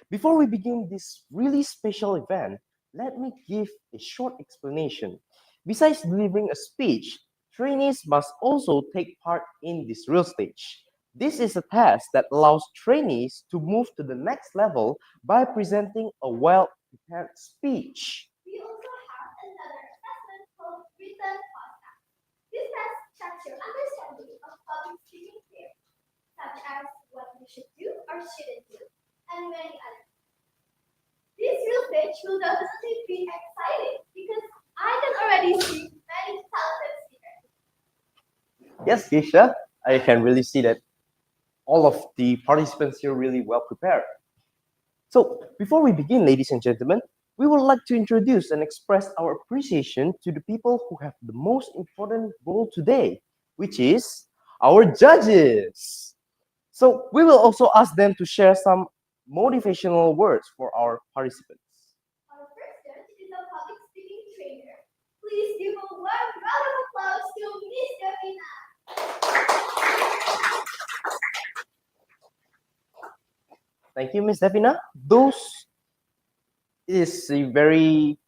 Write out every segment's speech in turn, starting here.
Before we begin this really special event, let me give a short explanation. Besides delivering a speech, trainees must also take part in this real stage. This is a test that allows trainees to move to the next level by presenting a well-prepared speech. We also have another assessment called written podcast. This test checks your understanding of public speaking theory, such as what you should do or shouldn't do, and many others. This real stage will definitely be exciting because I can already see many talented speakers. Yes, Keisha, I can really see that all of the participants here really well prepared. So, before we begin, ladies and gentlemen, we would like to introduce and express our appreciation to the people who have the most important role today, which is our judges. So, we will also ask them to share some motivational words for our participants. Our first judge is a public speaking trainer. Please give a warm round of applause to Miss Davina. Thank you, Miss Devina. Those is a very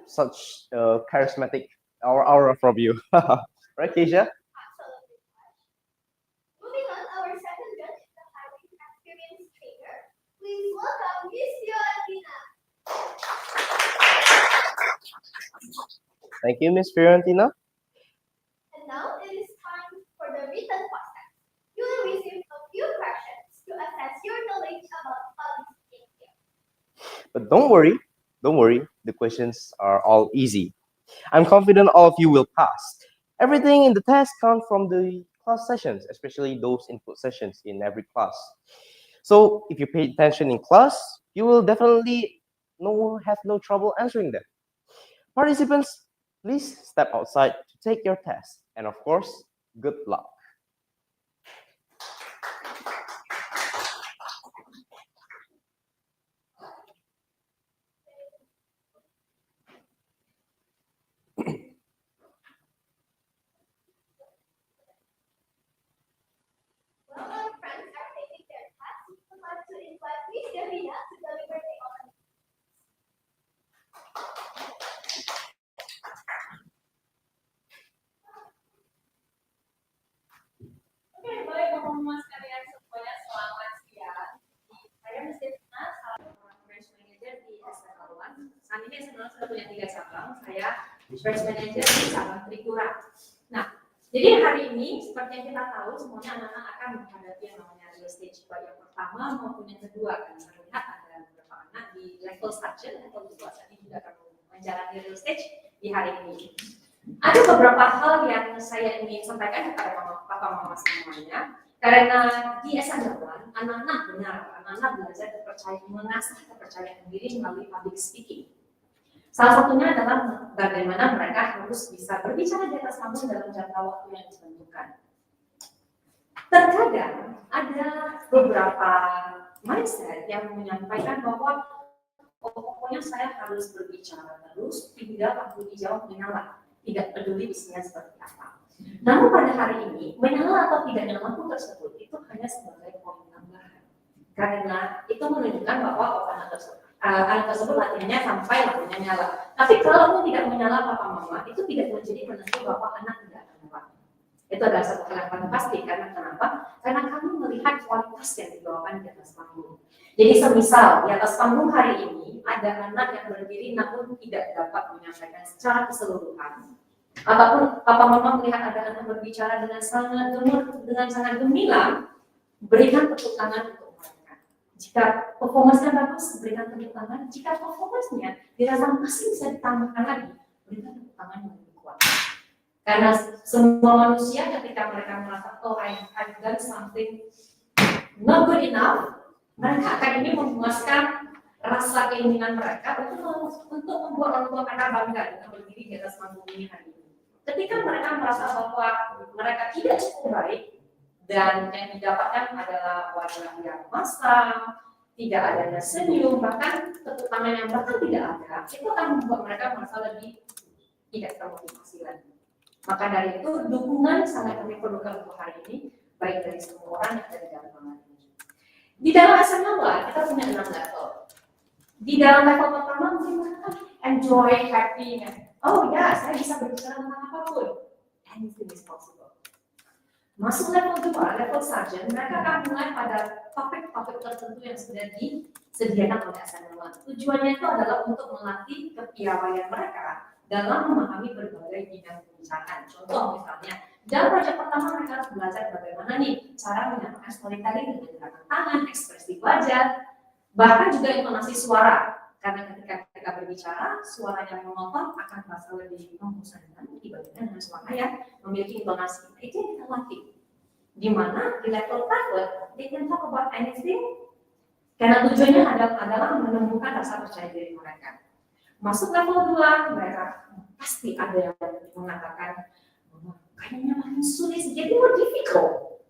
such charismatic aura from you. Right, Keisha? Absolutely. Moving on, our second judge is a highly experienced trainer. Please welcome Miss Fiorentina. Thank you, Miss Fiorentina. And now it is time for the written podcast. You will receive a few questions to assess your knowledge about public speaking. But don't worry, the questions are all easy. I'm confident all of you will pass. Everything in the test comes from the class sessions, especially those input sessions in every class. So if you pay attention in class, you will definitely have no trouble answering them. Participants, please step outside to take your test. And of course, good luck. While our friends are taking their tests, we'd like to invite Miss Davina to deliver the opening. Oke, baik teman-teman sekalian semuanya, selamat siang. Saya Mesti Tina, salah branch manager di SMA Ruangan. Saat ini SMA sudah punya 3 cabang. Saya branch manager di cabang Trikura. Nah, jadi hari ini seperti yang kita tahu, semuanya anak-anak akan menghadapi yang namanya real stage, baik yang pertama maupun yang kedua. Karena saya lihat ada beberapa anak di level station, level 2 saat ini juga akan menjalani real stage di hari ini. Ada beberapa hal yang saya ingin sampaikan kepada papa mama semuanya, karena di SMA anak-anak belajar mengasah kepercayaan diri melalui public speaking. Salah satunya adalah bagaimana mereka harus bisa berbicara di atas panggung dalam jangka waktu yang ditentukan. Terkadang ada beberapa mindset yang menyampaikan bahwa pokoknya saya harus berbicara terus, tidak lampu hijau menyala. Tidak peduli isinya seperti apa. Namun pada hari ini, menyala atau tidaknya lampu tersebut itu hanya sebagai poin tambahan. Karena itu menunjukkan bahwa anak tersebut latihannya sampai lampunya nyala. Tapi kalau tidak menyala papa mama, itu tidak menjadi penentu bahwa anak tidak akan melakukan. Itu adalah satu hal yang paling pasti. Karena kenapa? Karena kami melihat kualitas yang dibawakan di atas panggung. Jadi semisal di atas panggung hari ini ada anak yang berdiri namun tidak dapat menyampaikan secara keseluruhan, ataupun papa mama melihat ada anak berbicara dengan sangat gemilang, berikan tepuk tangan untuk mereka. Jika performanya bagus, berikan tepuk tangan. Jika performanya dirasa masih bisa ditambahkan lagi, berikan tepuk tangan yang lebih kuat. Karena semua manusia ketika mereka merasa I've done something not good enough, mereka akan ingin memuaskan rasa keinginan mereka untuk membuat orang tua mereka bangga dengan berdiri di atas panggung ini hari ini. Ketika mereka merasa bahwa mereka tidak cukup baik dan yang didapatkan adalah wajah yang masam, tidak adanya senyum, bahkan tepuk tangan yang bahkan tidak ada, itu akan membuat mereka merasa lebih tidak termotivasi lagi. Maka dari itu dukungan sangat kami perlukan untuk hari ini, baik dari semua orang yang ada di dalam ruangan ini. Di dalam SMA kita punya 6 level. Di dalam level pertama mungkin mereka enjoy, happy, oh ya, saya bisa berbicara tentang apapun. Anything is possible. Masuk level 2, level sarjan, mereka akan mulai pada topik-topik tertentu yang sudah disediakan oleh SMA. Tujuannya itu adalah untuk melatih kepiawaian mereka dalam memahami berbagai bidang pembicaraan. Contoh misalnya, dalam proyek pertama mereka harus belajar bagaimana nih cara menyampaikan storytelling dengan gerakan tangan, ekspresi wajah, bahkan juga intonasi suara. Karena ketika mereka berbicara, suara yang monoton akan terasa lebih membosankan dibandingkan dengan suara yang memiliki intonasi. Itu yang kita latih. Di mana di level private, they can talk about anything. Karena tujuannya adalah menemukan rasa percaya diri mereka. Masuk level 2, mereka pasti ada yang mengatakan, kayaknya makin sulit, jadi more difficult.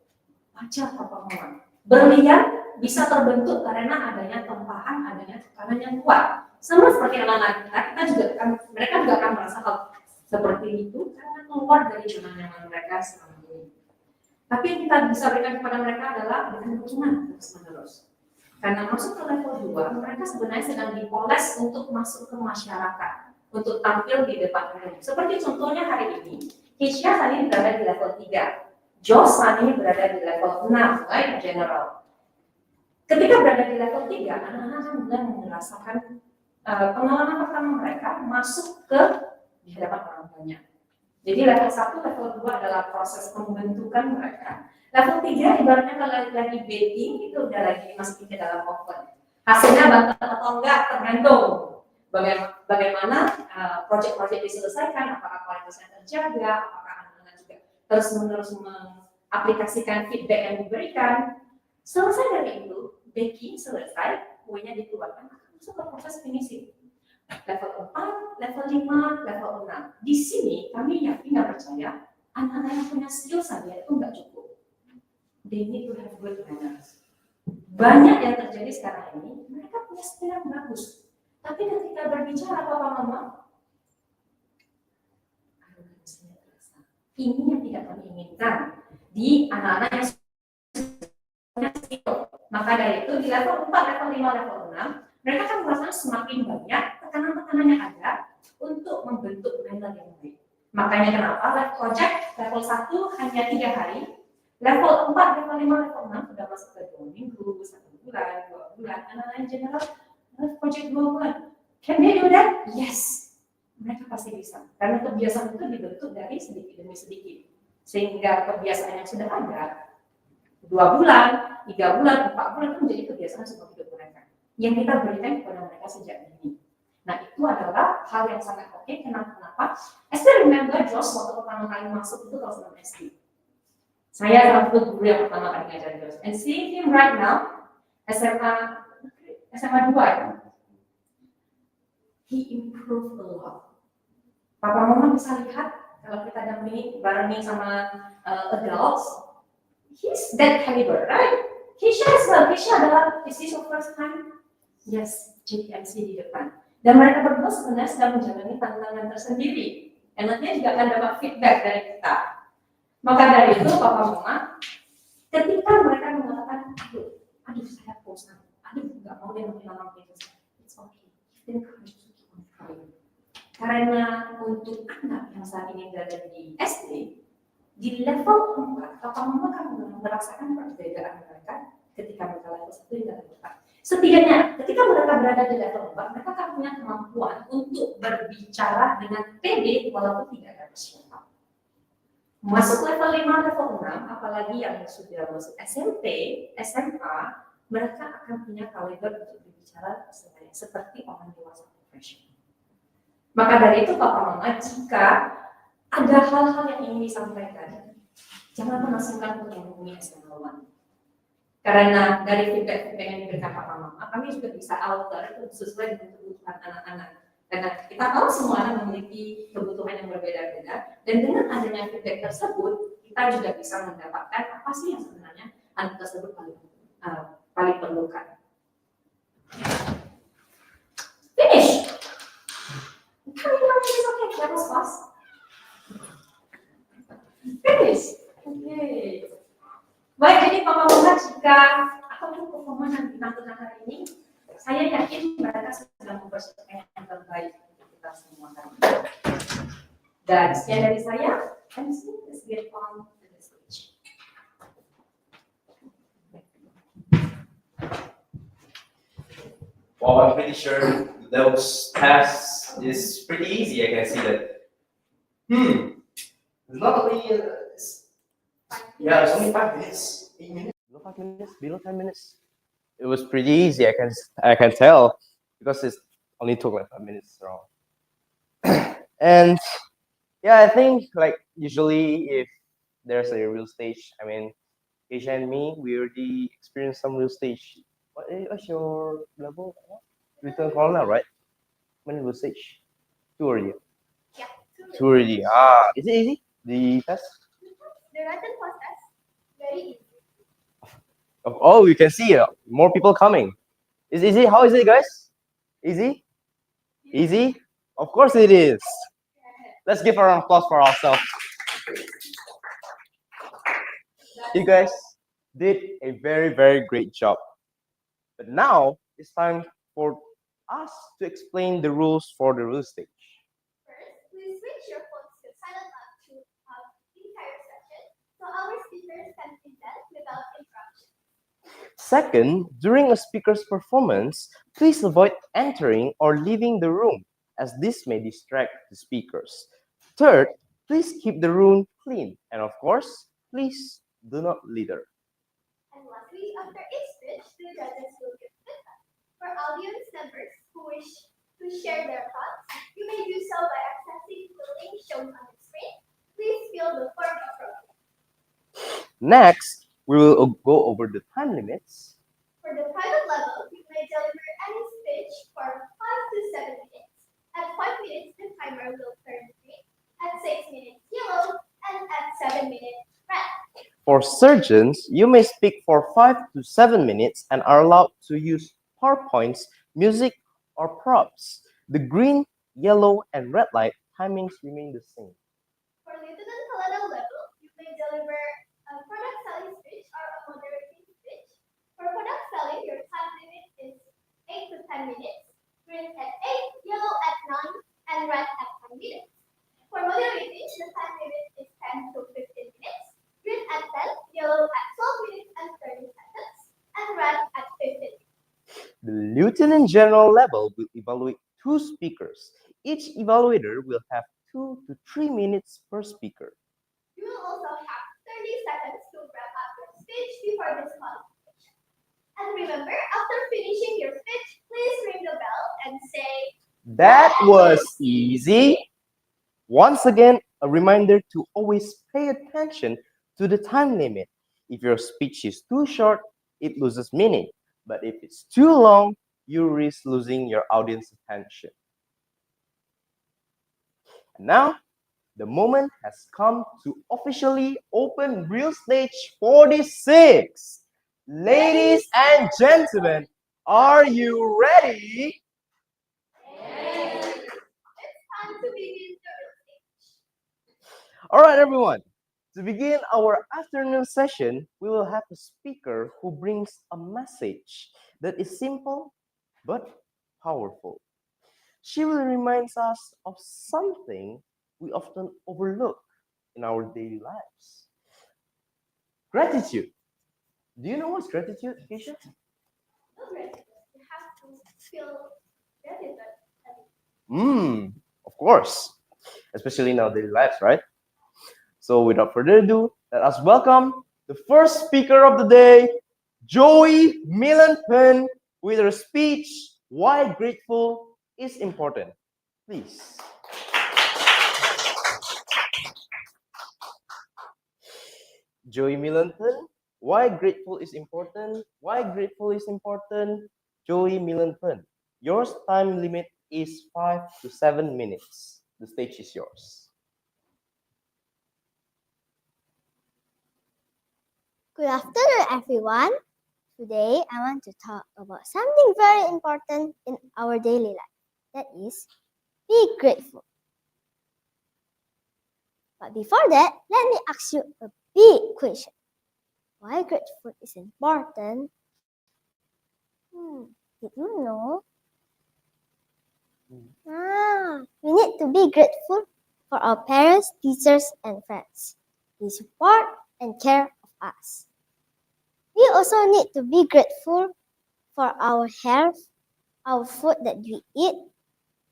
Wajar papa mama. Berlian bisa terbentuk karena adanya tempahan, adanya tekanan yang kuat. Sama seperti anak-anak kita juga mereka juga akan merasa hal seperti itu karena keluar dari zona nyaman mereka selama ini. Tapi yang kita bisa berikan kepada mereka adalah dengan dukungan terus-menerus. Karena masuk ke level 2, mereka sebenarnya sedang dipoles untuk masuk ke masyarakat, untuk tampil di depan umum. Seperti contohnya hari ini, Keisha saat ini berada di level 3, Josh saat ini berada di level 6, right? General. Ketika berada di level 3, anak-anak akan mulai merasakan pengalaman pertama mereka masuk ke di hadapan orang banyak. Jadi level 1, level 2 adalah proses pembentukan mereka. Level 3 ibaratnya kalau lagi baking, itu udah lagi dimasukin ke dalam oven. Hasilnya bantet atau enggak tergantung bagaimana proyek-proyek diselesaikan, apakah kualitasnya terjaga, apakah anak-anak juga terus-menerus mengaplikasikan feedback yang diberikan. Selesai dari itu, baking selesai, kuenya dikeluarkan, akan masuk ke proses finishing. Level 4, level 5, level 6. Di sini kami yakin dan percaya anak-anak yang punya skill saja itu enggak cukup. They need to have good manners. Banyak yang terjadi sekarang ini, mereka punya skill yang bagus. Tapi ketika berbicara papa mama, arogansinya terasa. Ini yang tidak kami inginkan di anak-anak yang punya skill. Maka dari itu di level 4, level 5, level 6, mereka akan merasakan semakin banyak tekanan-tekanan yang ada untuk membentuk manner yang baik. Makanya kenapa live project level 1 hanya 3 hari, level 4, level 5, level 6 sudah masuk ke 2 minggu, 1 bulan, 2 bulan, anak-anak general live project 2 bulan. Can they do that? Yes. Mereka pasti bisa. Karena kebiasaan itu dibentuk dari sedikit demi sedikit. Sehingga kebiasaan yang sudah ada 2 bulan, 3 bulan, 4 bulan itu menjadi kebiasaan seumur hidup mereka. Yang kita berikan kepada mereka sejak dini. Nah itu adalah hal yang sangat oke. Kenapa? I still remember Josh waktu pertama kali masuk itu kelas 6 SD. Saya salah satu guru yang pertama kali ngajar Josh. And seeing him right now, SMA 2 ya. He improved a lot. Papa mama bisa lihat kalau kita dampingi barengin sama adults, he's that caliber, right? Keisha as well. Keisha adalah, is this your first time? Yes, jadi MC di depan. Dan mereka berdua sebenarnya sedang menjalani tantangan tersendiri. Dan nantinya juga akan dapat feedback dari kita. Maka dari itu, papa mama, ketika mereka mengatakan, aduh saya bosan, aduh nggak mau dia makin lama gitu, it's okay, then courage to keep on trying. Karena untuk anak yang saat ini berada di SD, di level 4, papa mama akan merasakan perbedaan mereka ketika mereka level 1 dan level 4. Setidaknya ketika mereka berada di level 4, mereka akan punya kemampuan untuk berbicara dengan pede walaupun tidak ada persiapan. Masuk level 5, level 6, apalagi yang sudah masuk SMP, SMA, mereka akan punya kaliber untuk berbicara seperti orang dewasa profesional. Maka dari itu papa mama, jika ada hal-hal yang ingin disampaikan, jangan pernah sungkan untuk menghubungi SMA 1. Karena dari feedback yang diberikan papa mama, kami juga bisa alter sesuai dengan kebutuhan anak-anak. Karena kita tahu semua anak memiliki kebutuhan yang berbeda-beda, dan dengan adanya feedback tersebut, kita juga bisa mendapatkan apa sih yang sebenarnya anak tersebut paling perlukan. Finish. Okay, that was fast. Finish. Okay. Baik, jadi papa mama, jika aku ataupun performa yang ditampilkan hari ini, saya yakin mereka sudah mempersiapkan yang terbaik untuk kita semua hari ini. Dan sekian dari saya, MC, let's get on to the stage. Well, I'm pretty sure those tasks is pretty easy. I can see that. It's not only yeah, it's only 5 minutes, 8 minutes, below 5 minutes, below 10 minutes. It was pretty easy. I can tell because it only took like 5 minutes around. And yeah, I think like usually if there's a real stage, I mean, Asia and me, we already experienced some real stage. What's your level? Return corner, right? When real stage? Two already. Yeah, Two already. Ah, is it easy? The test? The written process, very easy. Oh, you can see more people coming. Is easy? How is it, guys? Easy? Easy? Of course it is. Let's give a round of applause for ourselves. You guys did a very, very great job. But now it's time for us to explain the rules for the real stage. First, please switch your phones to silent mode throughout the entire session so our speakers can present without interruption. Second, during a speaker's performance, please avoid entering or leaving the room, as this may distract the speakers. Third, please keep the room clean. And of course, please do not litter. And lastly, after each speech, the judges will give feedback. For audience members who wish to share their thoughts, you may do so by accessing the link shown on the screen. Please fill the form appropriately. Next, we will go over the time limits. For the private level, you may deliver any speech for 5 to 7 minutes. At 5 minutes, the timer will turn green. At 6 minutes, yellow. And at 7 minutes, red. For surgeons, you may speak for 5 to 7 minutes and are allowed to use PowerPoints, music, or props. The green, yellow, and red light timings remain the same. For lieutenant colonel level, you may deliver a product selling speech or a moderating speech. For product selling, your time limit is 8 to 10 minutes. Green at 8, yellow at 9, and red at 10 minutes. For moderating, the time limit is 10 to 15 minutes. Green at 10, yellow at 12 minutes and 30 seconds, and red at 15 minutes. The lieutenant general level will evaluate 2 speakers. Each evaluator will have 2 to 3 minutes per speaker. You will also have 30 seconds to wrap up your speech before disqualification. And remember, after finishing your speech, please ring the bell and say, That was easy. Once again, a reminder to always pay attention to the time limit. If your speech is too short, it loses meaning. But if it's too long, you risk losing your audience attention. And now, the moment has come to officially open Real Stage 46. Ladies and gentlemen, are you ready? it's time to begin the real stage. All right, everyone. To begin our afternoon session, we will have a speaker who brings a message that is simple but powerful. She will remind us of something we often overlook in our daily lives. Gratitude. Do you know what's gratitude, Keisha? No gratitude. You have to feel gratitude. Of course, especially in our daily lives, right? So without further ado, let us welcome the first speaker of the day, Joey Millenton, with her speech, Why Grateful is Important. Please. Joey Millenton, Why Grateful is Important. Why Grateful is Important. Joey Millenton. Your time limit is 5 to 7 minutes. The stage is yours. Good afternoon, everyone. Today, I want to talk about something very important in our daily life. That is, be grateful. But before that, let me ask you a big question. Why grateful is important? Did you know? Mm. We need to be grateful for our parents, teachers, and friends. They support and care of us. We also need to be grateful for our health, our food that we eat,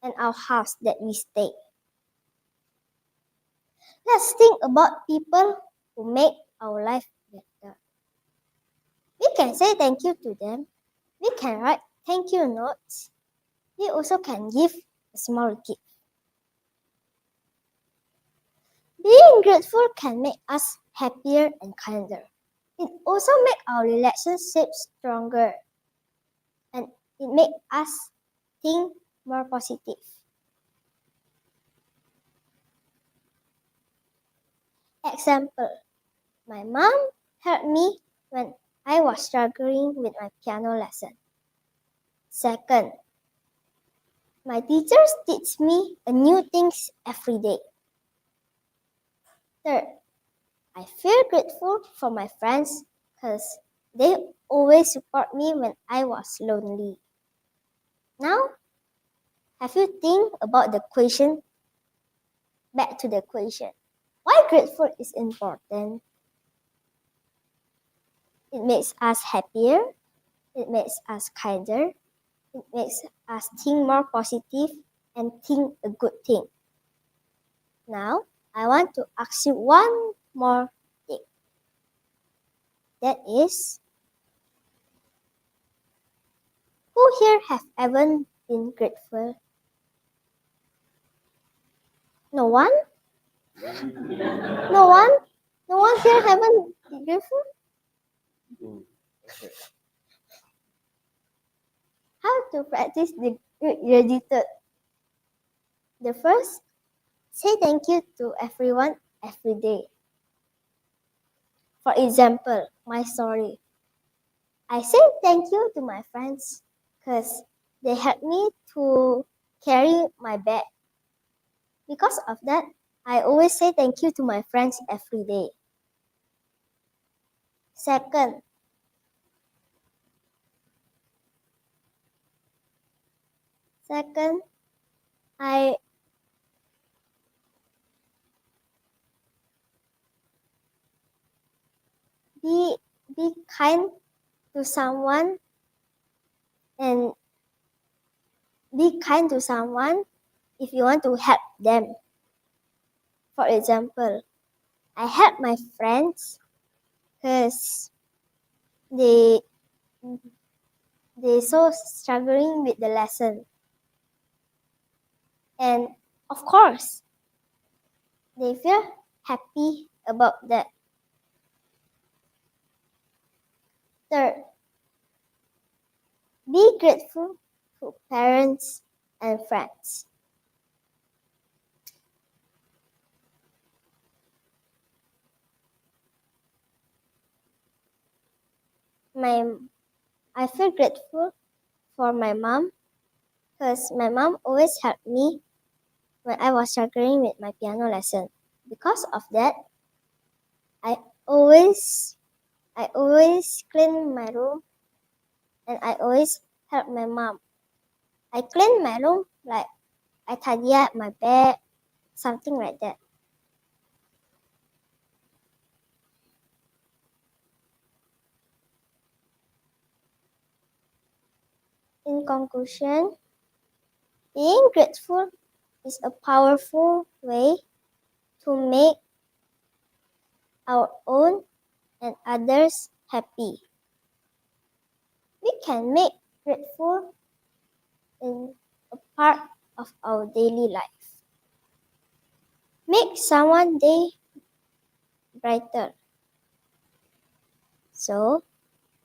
and our house that we stay. Let's think about people who make our life better. We can say thank you to them. We can write thank you notes. We also can give a small gift. Being grateful can make us happier and kinder. It also makes our relationships stronger and it makes us think more positive. Example, my mom helped me when I was struggling with my piano lesson. Second, my teachers teach me new things every day. Third, I feel grateful for my friends because they always support me when I was lonely. Now, have you think about the question? Back to the question. Why grateful is important? It makes us happier. It makes us kinder. It makes us think more positive and think a good thing. Now, I want to ask you one more thing. That is, who here have ever been grateful? No one? No one? No one here haven't been grateful? Mm. Okay. How to practice the gratitude? The first, say thank you to everyone every day. For example, my story. I say thank you to my friends because they helped me to carry my bag. Because of that, I always say thank you to my friends every day. Second, I be kind to someone and be kind to someone if you want to help them. For example, I help my friends because they so struggling with the lesson. And of course, they feel happy about that. Third, be grateful to parents and friends. I feel grateful for my mom because my mom always helped me when I was struggling with my piano lesson. Because of that, I always I always clean my room and I always help my mom. I clean my room like I tidy up my bed, something like that. In conclusion, being grateful is a powerful way to make our own and others happy. We can make grateful in a part of our daily life. Make someone day brighter. So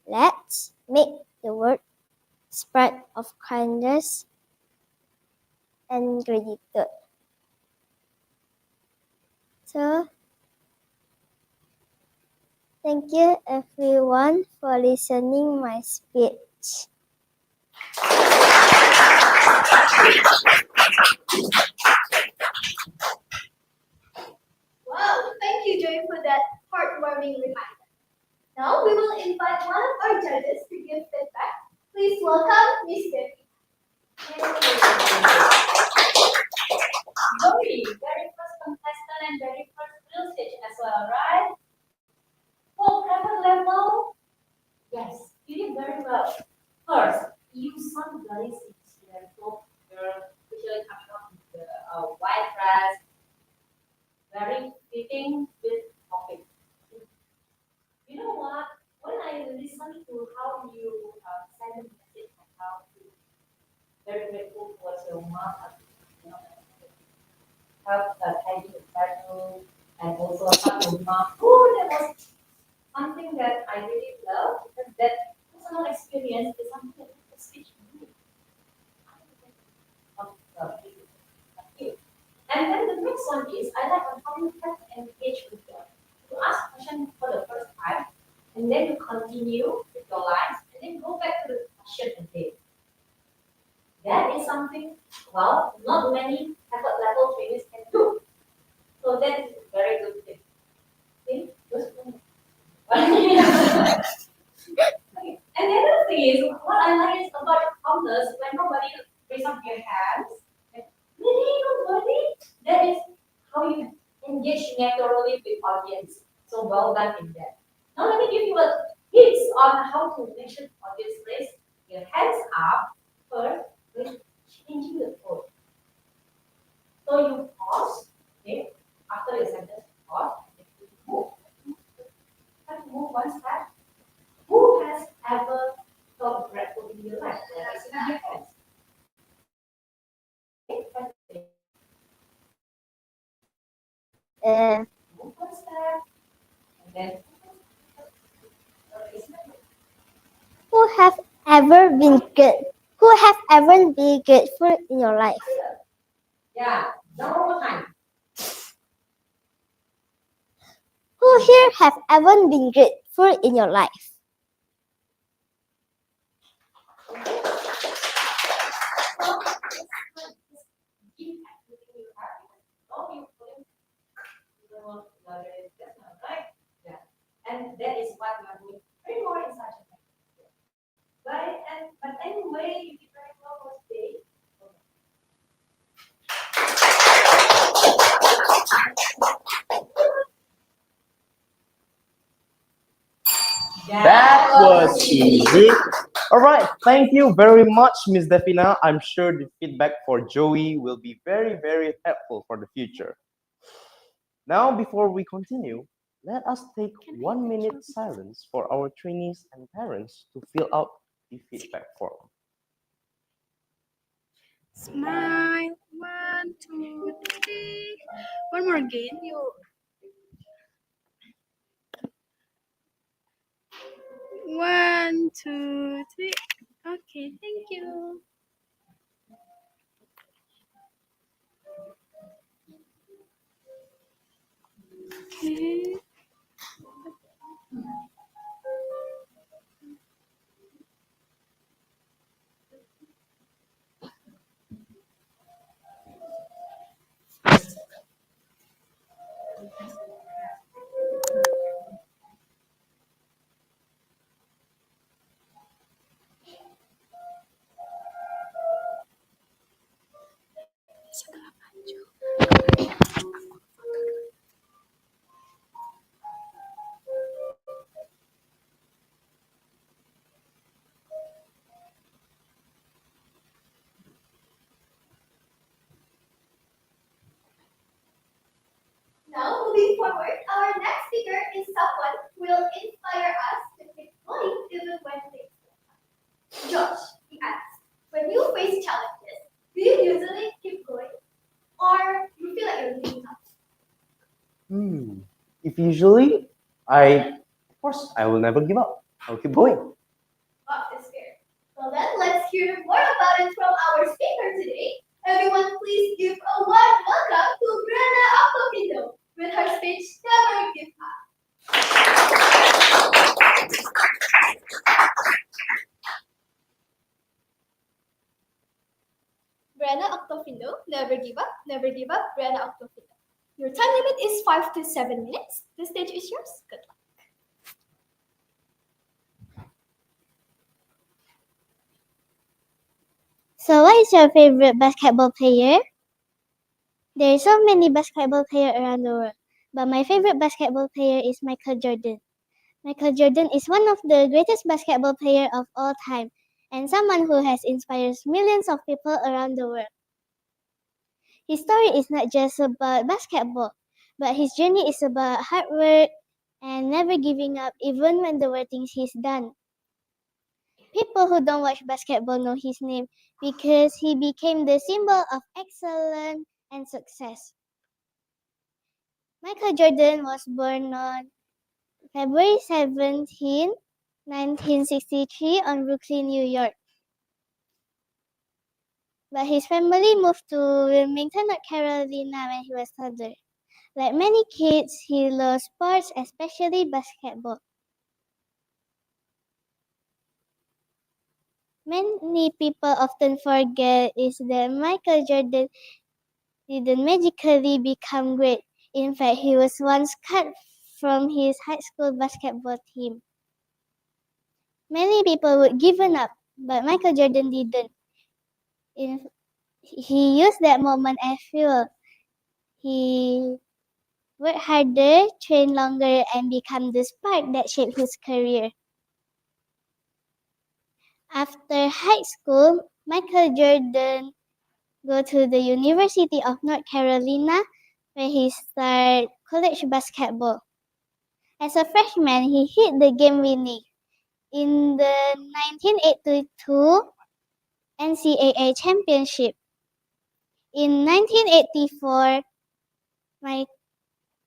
let's make the world spread of kindness and gratitude. So thank you everyone for listening my speech. Wow, thank you, Joy, for that heartwarming reminder. Now we will invite one of our judges to give feedback Please welcome Miss Debbie. Zoe, very first contestant and very first real stage as well, right? For private level, yes, you did very well. First, you sound very sincere. So you're usually coming up with the white dress, very fitting with topic. You know what? When I listen to how you send a message and how you very grateful towards your mom, you know, help tidy the bedroom and also help your mom. Oh, that was something that I really love because that personal experience is something that people speak to me. And then the next one is I like how you can engage with them. You ask questions for the first time, and then you continue with your lives, and then go back to the question again. That is something, well, not many effort level trainers can do. So that is a very good thing. See? Just okay. And the other thing is, what I like is about calmness when nobody raise up your hands. Like, really, nobody? That is how you engage naturally with audience. So well done in that. Now let me give you a tips on how to make sure the audience raise your hands up first with changing the tone. So you pause, okay? After your sentence, pause, and then you move. Have to move one step. Who has ever felt grateful in your life? Raise your hands. Okay, Uh, move one step, and then raise your hand. who have ever been good? Who have ever been grateful in your life? Yeah, one more time. Who here have ever been grateful in your life? So, just give everything you have. No, you couldn't. You know, that's not right. Yeah, and that is what we are doing. Very more in such a way. Right, and but anyway, you did very well for today. That was easy. All right, thank you very much, Miss Defina. I'm sure the feedback for Joey will be very, very helpful for the future. Now, before we continue, let us take 1 minute silence for our trainees and parents to fill out the feedback form. Smile. 1, 2, 3. One more again. You. 1, 2, 3. Okay, thank you. Okay. Now, moving forward, our next speaker is someone who will inspire us to keep going even when things get tough. Josh, he asks, when you face challenges, do you usually keep going or you feel like you're giving up? If usually, of course, I will never give up. I'll keep going. Wow, that's fair. Well then, let's hear more about it from our speaker today. Everyone, please give a warm welcome to Brenda Octopindo with her speech, Never Give Up. Brenda Octofindo, never give up, Brenda Octofindo. Your time limit is 5 to 7 minutes. The stage is yours. Good luck. So, what is your favorite basketball player? There are so many basketball players around the world, but my favorite basketball player is Michael Jordan. Michael Jordan is one of the greatest basketball players of all time and someone who has inspired millions of people around the world. His story is not just about basketball, but his journey is about hard work and never giving up even when the world thinks he's done. People who don't watch basketball know his name because he became the symbol of excellence and success. Michael Jordan was born on February 17, 1963 on Brooklyn, New York. But his family moved to Wilmington, North Carolina when he was toddler. Like many kids, he loved sports, especially basketball. Many people often forget is that Michael Jordan didn't magically become great. In fact, he was once cut from his high school basketball team. Many people would given up, but Michael Jordan didn't. In, he used that moment as fuel. He worked harder, trained longer, and became the spark that shaped his career. After high school, Michael Jordan go to the University of North Carolina where he started college basketball. As a freshman, he hit the game winning in the 1982 NCAA championship. In 1984,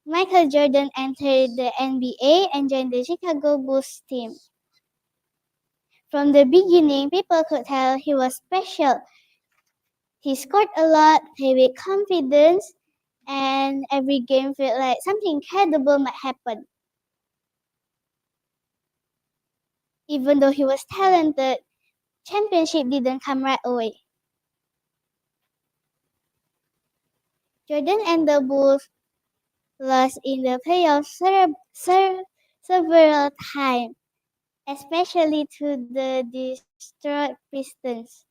Michael Jordan entered the NBA and joined the Chicago Bulls team. From the beginning, people could tell he was special. He scored a lot, played with confidence, and every game felt like something incredible might happen. Even though he was talented, championship didn't come right away. Jordan and the Bulls lost in the playoffs several times, especially to the Detroit Pistons.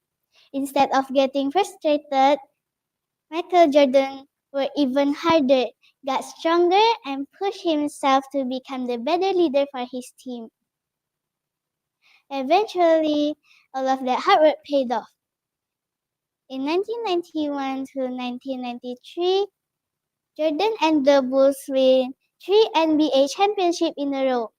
Instead of getting frustrated, Michael Jordan worked even harder, got stronger, and pushed himself to become the better leader for his team. Eventually, all of that hard work paid off. In 1991 to 1993, Jordan and the Bulls win 3 NBA championships in a row.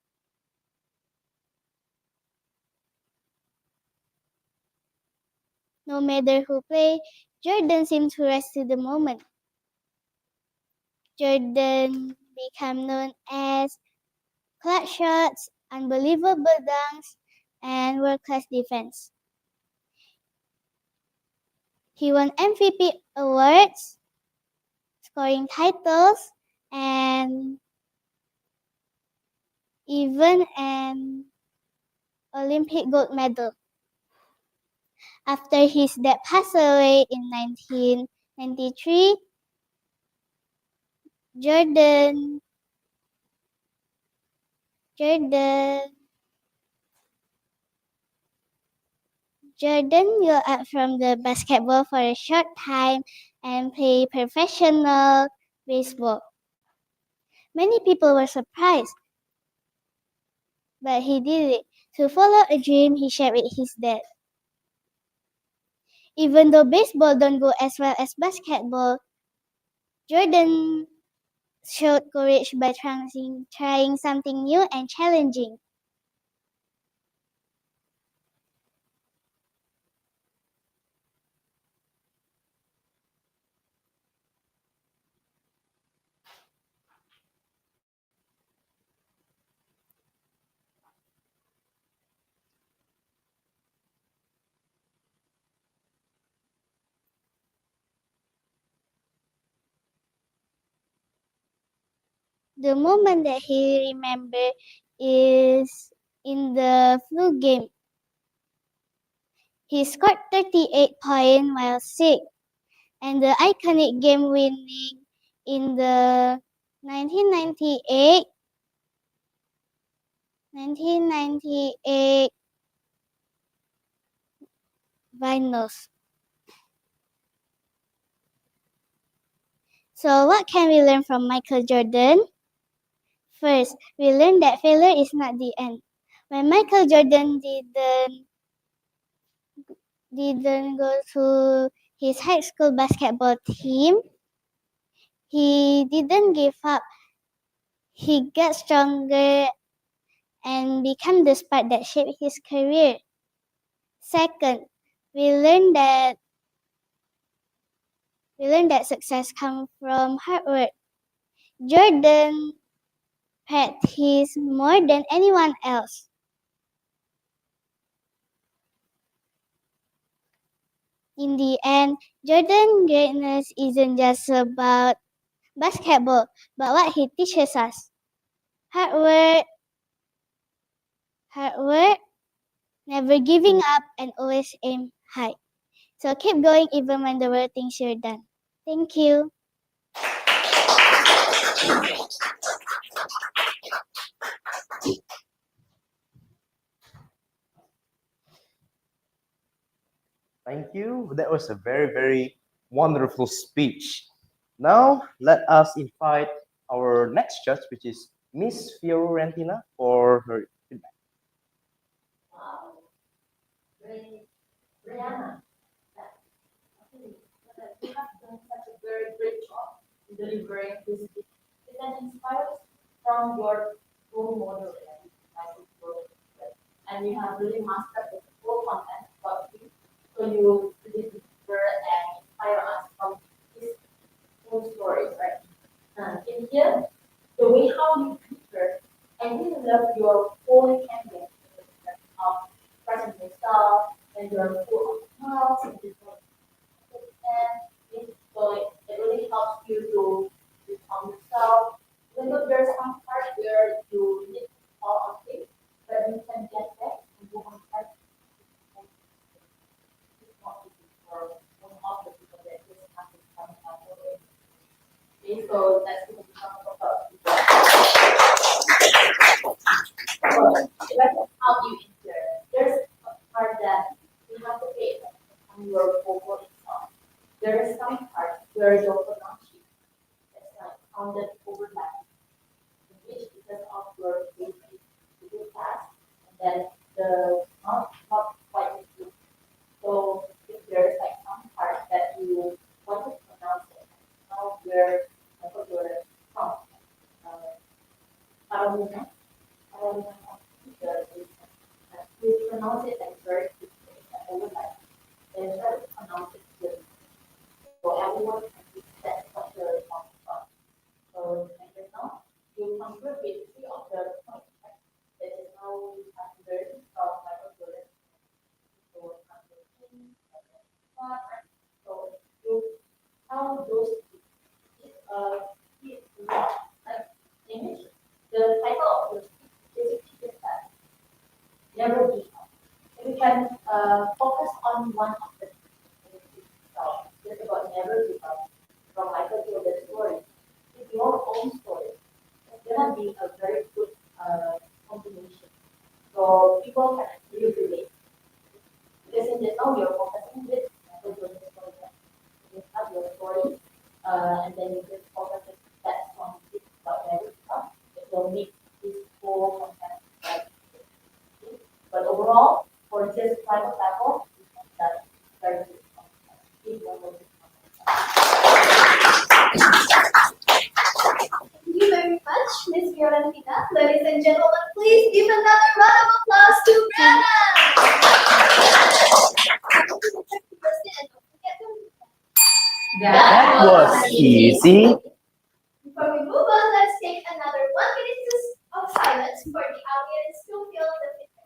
No matter who played, Jordan seemed to rise to the moment. Jordan became known as clutch shots, unbelievable dunks, and world-class defense. He won MVP awards, scoring titles, and even an Olympic gold medal. After his dad passed away in 1993, Jordan Jordan Jordan grew up from the basketball for a short time and played professional baseball. Many people were surprised, but he did it to follow a dream he shared with his dad. Even though baseball don't go as well as basketball, Jordan showed courage by trying something new and challenging. The moment that he remembered is in the flu game. He scored 38 points while sick, and the iconic game winning in the 1998 1998 finals. So, what can we learn from Michael Jordan? First, we learn that failure is not the end. When Michael Jordan didn't go to his high school basketball team, he didn't give up. He got stronger and became the spark that shaped his career. Second, we learned that success comes from hard work. Jordan practiced more than anyone else. In the end, Jordan greatness isn't just about basketball, but what he teaches us. Hard work, hard work, never giving up, and always aim high. So keep going even when the world thinks you're done. Thank you. Thank you. That was a very, very wonderful speech. Now, let us invite our next judge, which is Miss Fiorentina, for her feedback. Wow, great, Brianna. Okay, you have done such a very great job in delivering this speech. It can inspire us from your role model and you have really mastered the full content about you. So you really deliver and inspire us from these full stories, right? In here, the way how you prepare, I really love your whole campaign of present yourself and you're full of smiles and different and so it really helps you to become yourself. Even though there's some part where you need to fall on things, but you can get back and go on track and it's not easy for one of the people that just have to come up with it. Okay, so that's going to become about so let's help you in there. There's a part that you have to pay attention on your vocal itself. There is some part where your pronunciation is like sounded overlapping, which because of your basic too fast, and then the not quite as good. So if there's like some part that you want to pronounce it, now where your from, Carolina, Carolina, you pronounce it like very quickly, like overlap, and try to pronounce it good. So everyone can be set what you're talking about. So like right now, you conquer basically of the point, right? That is how you have to learn from Michael Jordan. So so you how those is like image. The title of the speech is that never give up. If you can focus on one of the so it's about never give up from Michael Jordan's story. It's your own story. It's gonna be a very good combination. So people can actually relate. Because in just now you're focusing with Michael Jordan's story. You have your story, and then you just focus on that one bit about never give up. It will make this whole content right. But overall, for just private level, that's very good. Thank you very much, Miss Fiorentina. Ladies and gentlemen, please give another round of applause to Brianna. That was easy. Before we move on, let's take another 1 minute of silence for the audience to feel the feedback.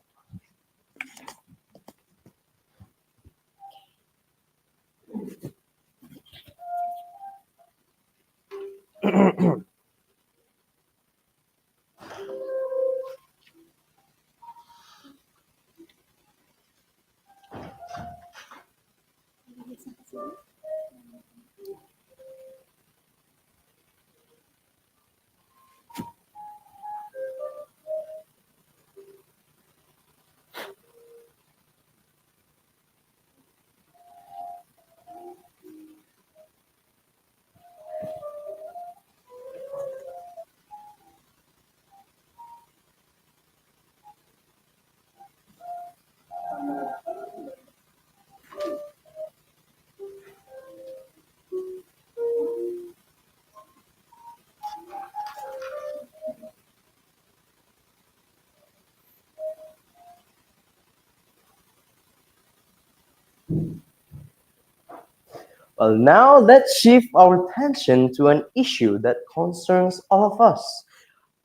Well, now let's shift our attention to an issue that concerns all of us,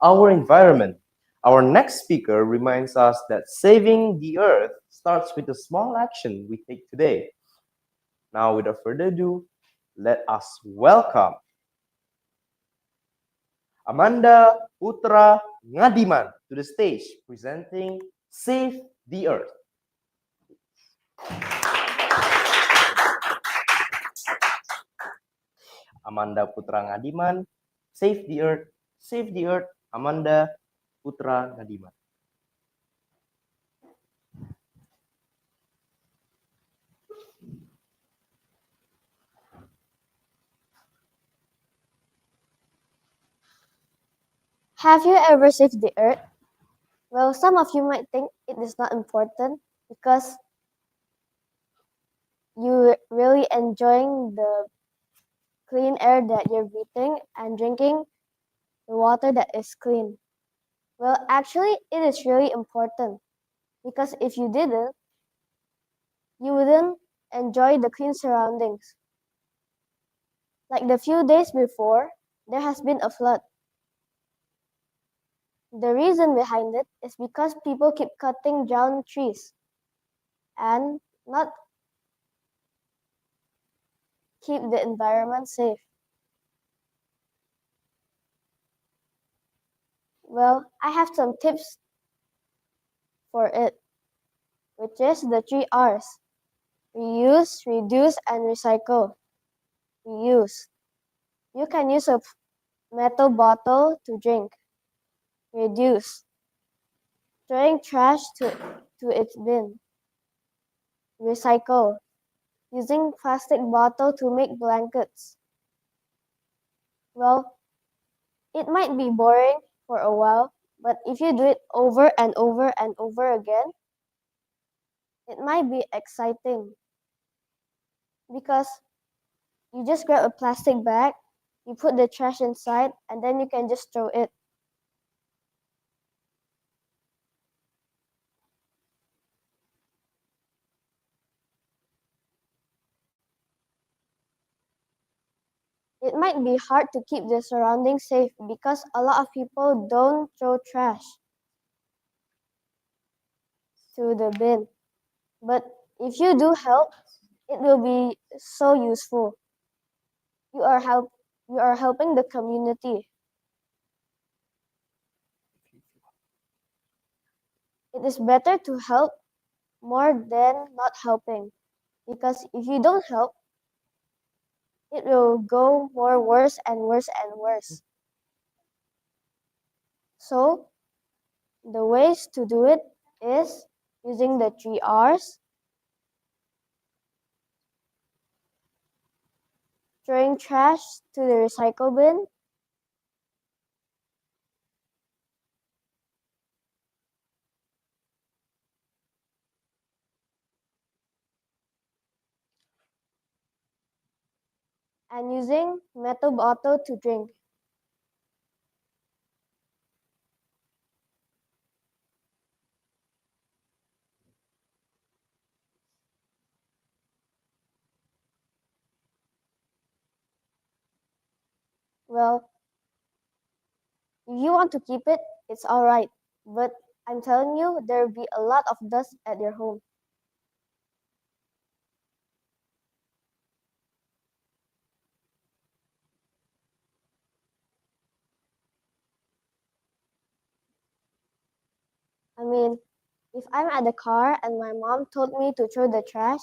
our environment. Our next speaker reminds us that saving the earth starts with a small action we take today. Now, without further ado, let us welcome Amanda Putra Ngadiman to the stage presenting Save the Earth. Amanda Putra Ngadiman, Save the Earth, Save the Earth, Amanda Putra Ngadiman. Have you ever saved the earth? Well, some of you might think it is not important because you're really enjoying the clean air that you're breathing and drinking the water that is clean. Well, actually, it is really important because if you didn't, you wouldn't enjoy the clean surroundings. Like the few days before, there has been a flood. The reason behind it is because people keep cutting down trees and not keep the environment safe. Well, I have some tips for it, which is the 3 R's: reuse, reduce, and recycle. Reuse. You can use a metal bottle to drink. Reduce. Throwing trash to its bin. Recycle. Using plastic bottle to make blankets. Well, it might be boring for a while, but if you do it over and over and over again, it might be exciting because you just grab a plastic bag, you put the trash inside, and then you can just throw it. It might be hard to keep the surroundings safe because a lot of people don't throw trash to the bin. But if you do help, it will be so useful. You are helping the community. It is better to help more than not helping because if you don't help, it will go more worse and worse and worse. So the ways to do it is using the 3 R's, throwing trash to the recycle bin, and using metal bottle to drink. Well, if you want to keep it, it's all right. But I'm telling you, there will be a lot of dust at your home. I mean, if I'm at the car and my mom told me to throw the trash,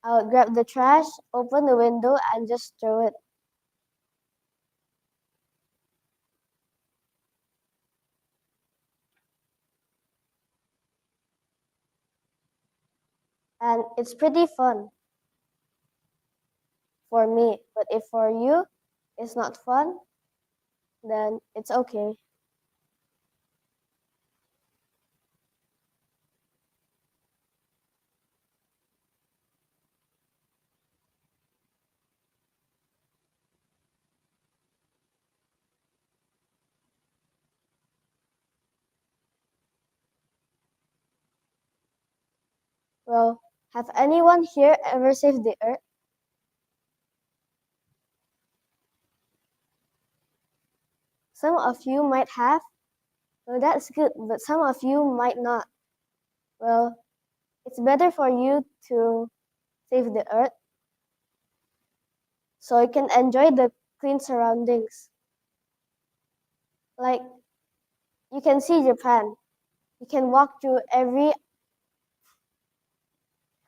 I would grab the trash, open the window, and just throw it. And it's pretty fun for me. But if for you it's not fun, then it's okay. Well, have anyone here ever saved the earth? Some of you might have. Well, that's good, but some of you might not. Well, it's better for you to save the earth so you can enjoy the clean surroundings. Like, you can see Japan. You can walk through every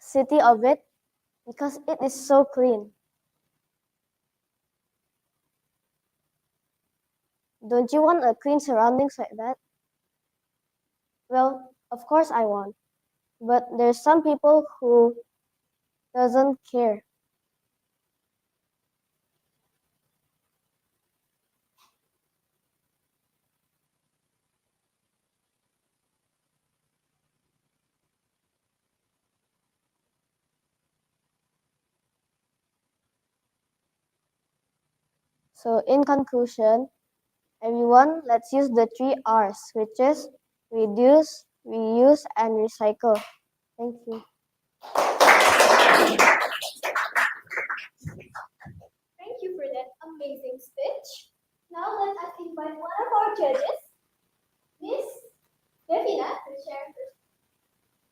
city of it because it is so clean. Don't you want a clean surroundings like that? Well, of course I want. But there's some people who doesn't care. So in conclusion, everyone, let's use the 3 R's, which is reduce, reuse, and recycle. Thank you. Thank you for that amazing speech. Now let us invite one of our judges, Miss Devina, to share her.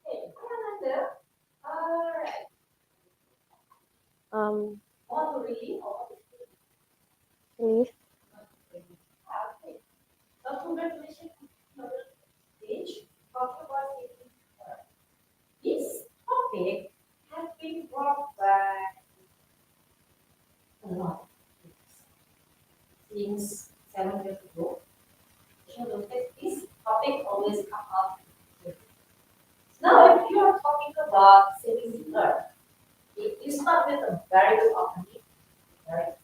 Hey, Amanda. All right. Want to read or Leave. okay. So congratulations on your stage. Talking about this topic has been brought back a lot since 7 years ago. So look at this topic always come up. Now, if you are talking about saving the earth, you start with a very good opening, right?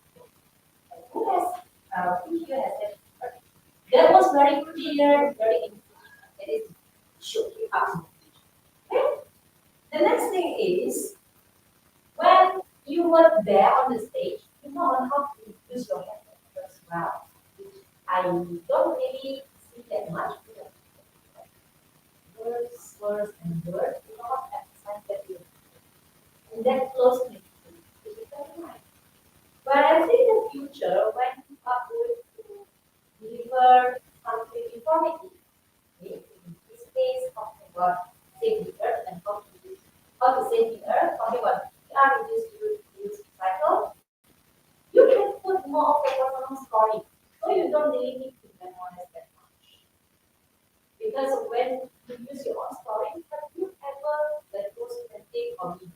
And who who here has that? That was very clear, very important. That is, should be up. Okay? The next thing is, when you were there on the stage, you know how to use your hand as well. I don't really see that much. Words, and words, you know what emphasize that you. And that flows to the mind. But I think in the future, when you are going to deliver something informative, okay, in this case, talking about save the earth and how to save the earth, talking about reduce, use, recycle, you can put more of the personal story. So you don't really need to memorize that much. Because when you use your own story, have you ever let go and take or reduce?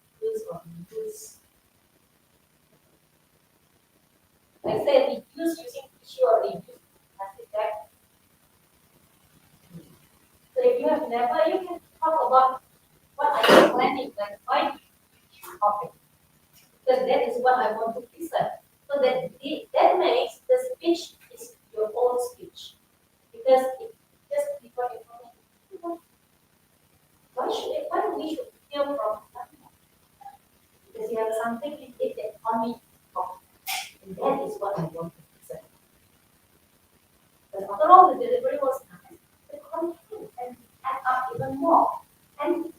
Like say reduce using tissue or reduce plastic bag. So if you have never, you can talk about what are you planning, like why topic. Because that is what I want to present. So that makes the speech is your own speech. Because it just before information. Why we should hear from someone? Because you have something in it that only talk. And that is what I want to present. But after all, the delivery was nice. The content and add up even more. And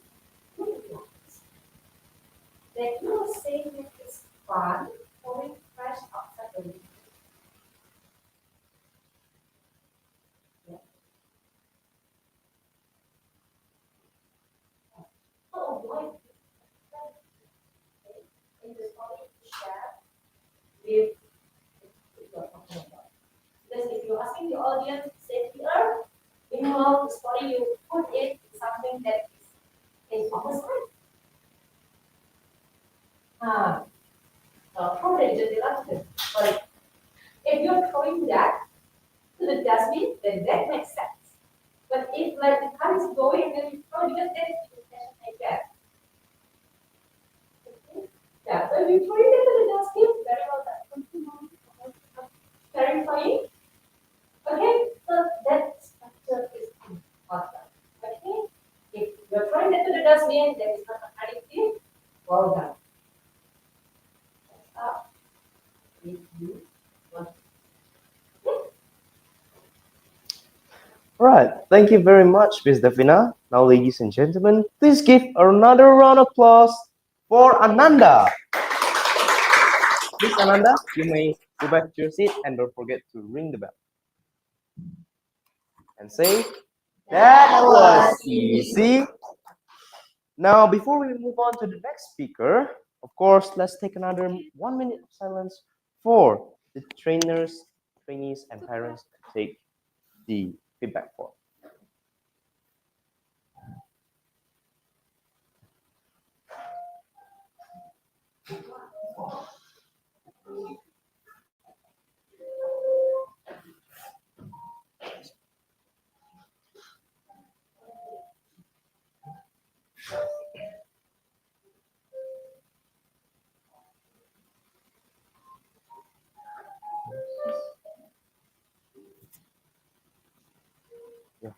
that you are saying it is fun, pouring fresh outside the window. Yeah. So avoid in the story to share with people talking about. Because if you're asking the audience to say here, you know the story you put it is something that is in homicide. Probably just elected. But if you're throwing that to the dustbin, then that makes sense. But if like the car is going and you throw, because that is intention like that. Okay? Yeah, so if you throw it into the dustbin, very well done. Terrifying. Okay, so that structure is important. Okay, if you're throwing it to the dustbin, that is not addictive. Well done. Stop. If you want. All right, thank you very much, Miss Davina. Now, ladies and gentlemen, please give another round of applause for Ananda. Please, Ananda, you may go back to your seat and don't forget to ring the bell and say, "That was easy." Now, before we move on to the next speaker, of course, let's take another 1 minute of silence for the trainers, trainees, and parents to take the feedback form. Yeah.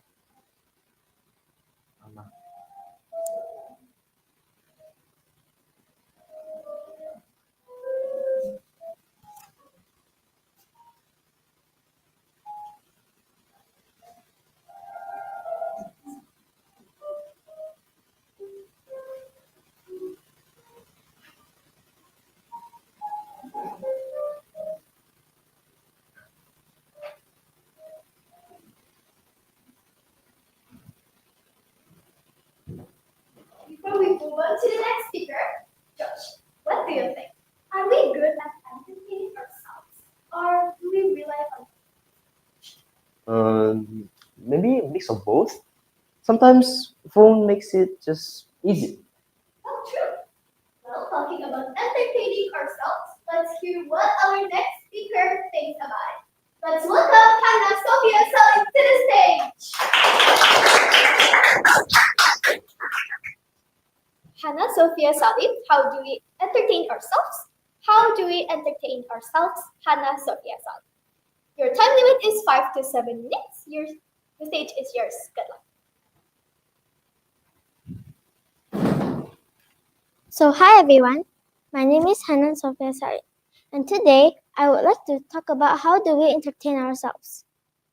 Before we move on to the next speaker, Josh, what do you think? Are we good at entertaining ourselves, or do we rely on? Maybe a mix of both. Sometimes phone makes it just easy. Well, true. Well, talking about entertaining ourselves, let's hear what our next speaker thinks about it. Let's welcome Hannah Sophia Salim to the stage. Hannah Sophia Salim, how do we entertain ourselves? How do we entertain ourselves? Hannah Sophia Salim. Your time limit is 5 to 7 minutes. The stage is yours. Good luck. So, hi everyone. My name is Hanan Sophia Sari, and today I would like to talk about how do we entertain ourselves.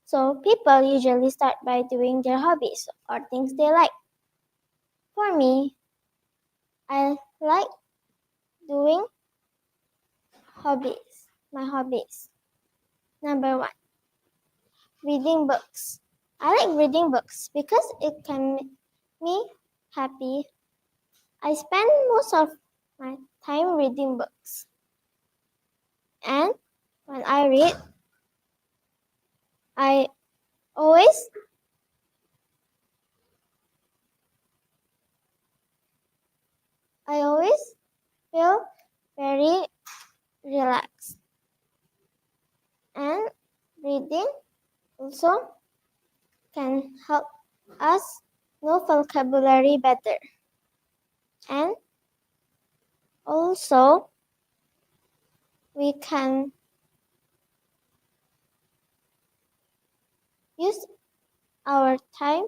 So, people usually start by doing their hobbies or things they like. For me, I like doing my hobbies. Number 1, reading books. I like reading books because it can make me happy. I spend most of my time reading books. And when I read, I always feel very relaxed. And reading also can help us know vocabulary better. And also we can use our time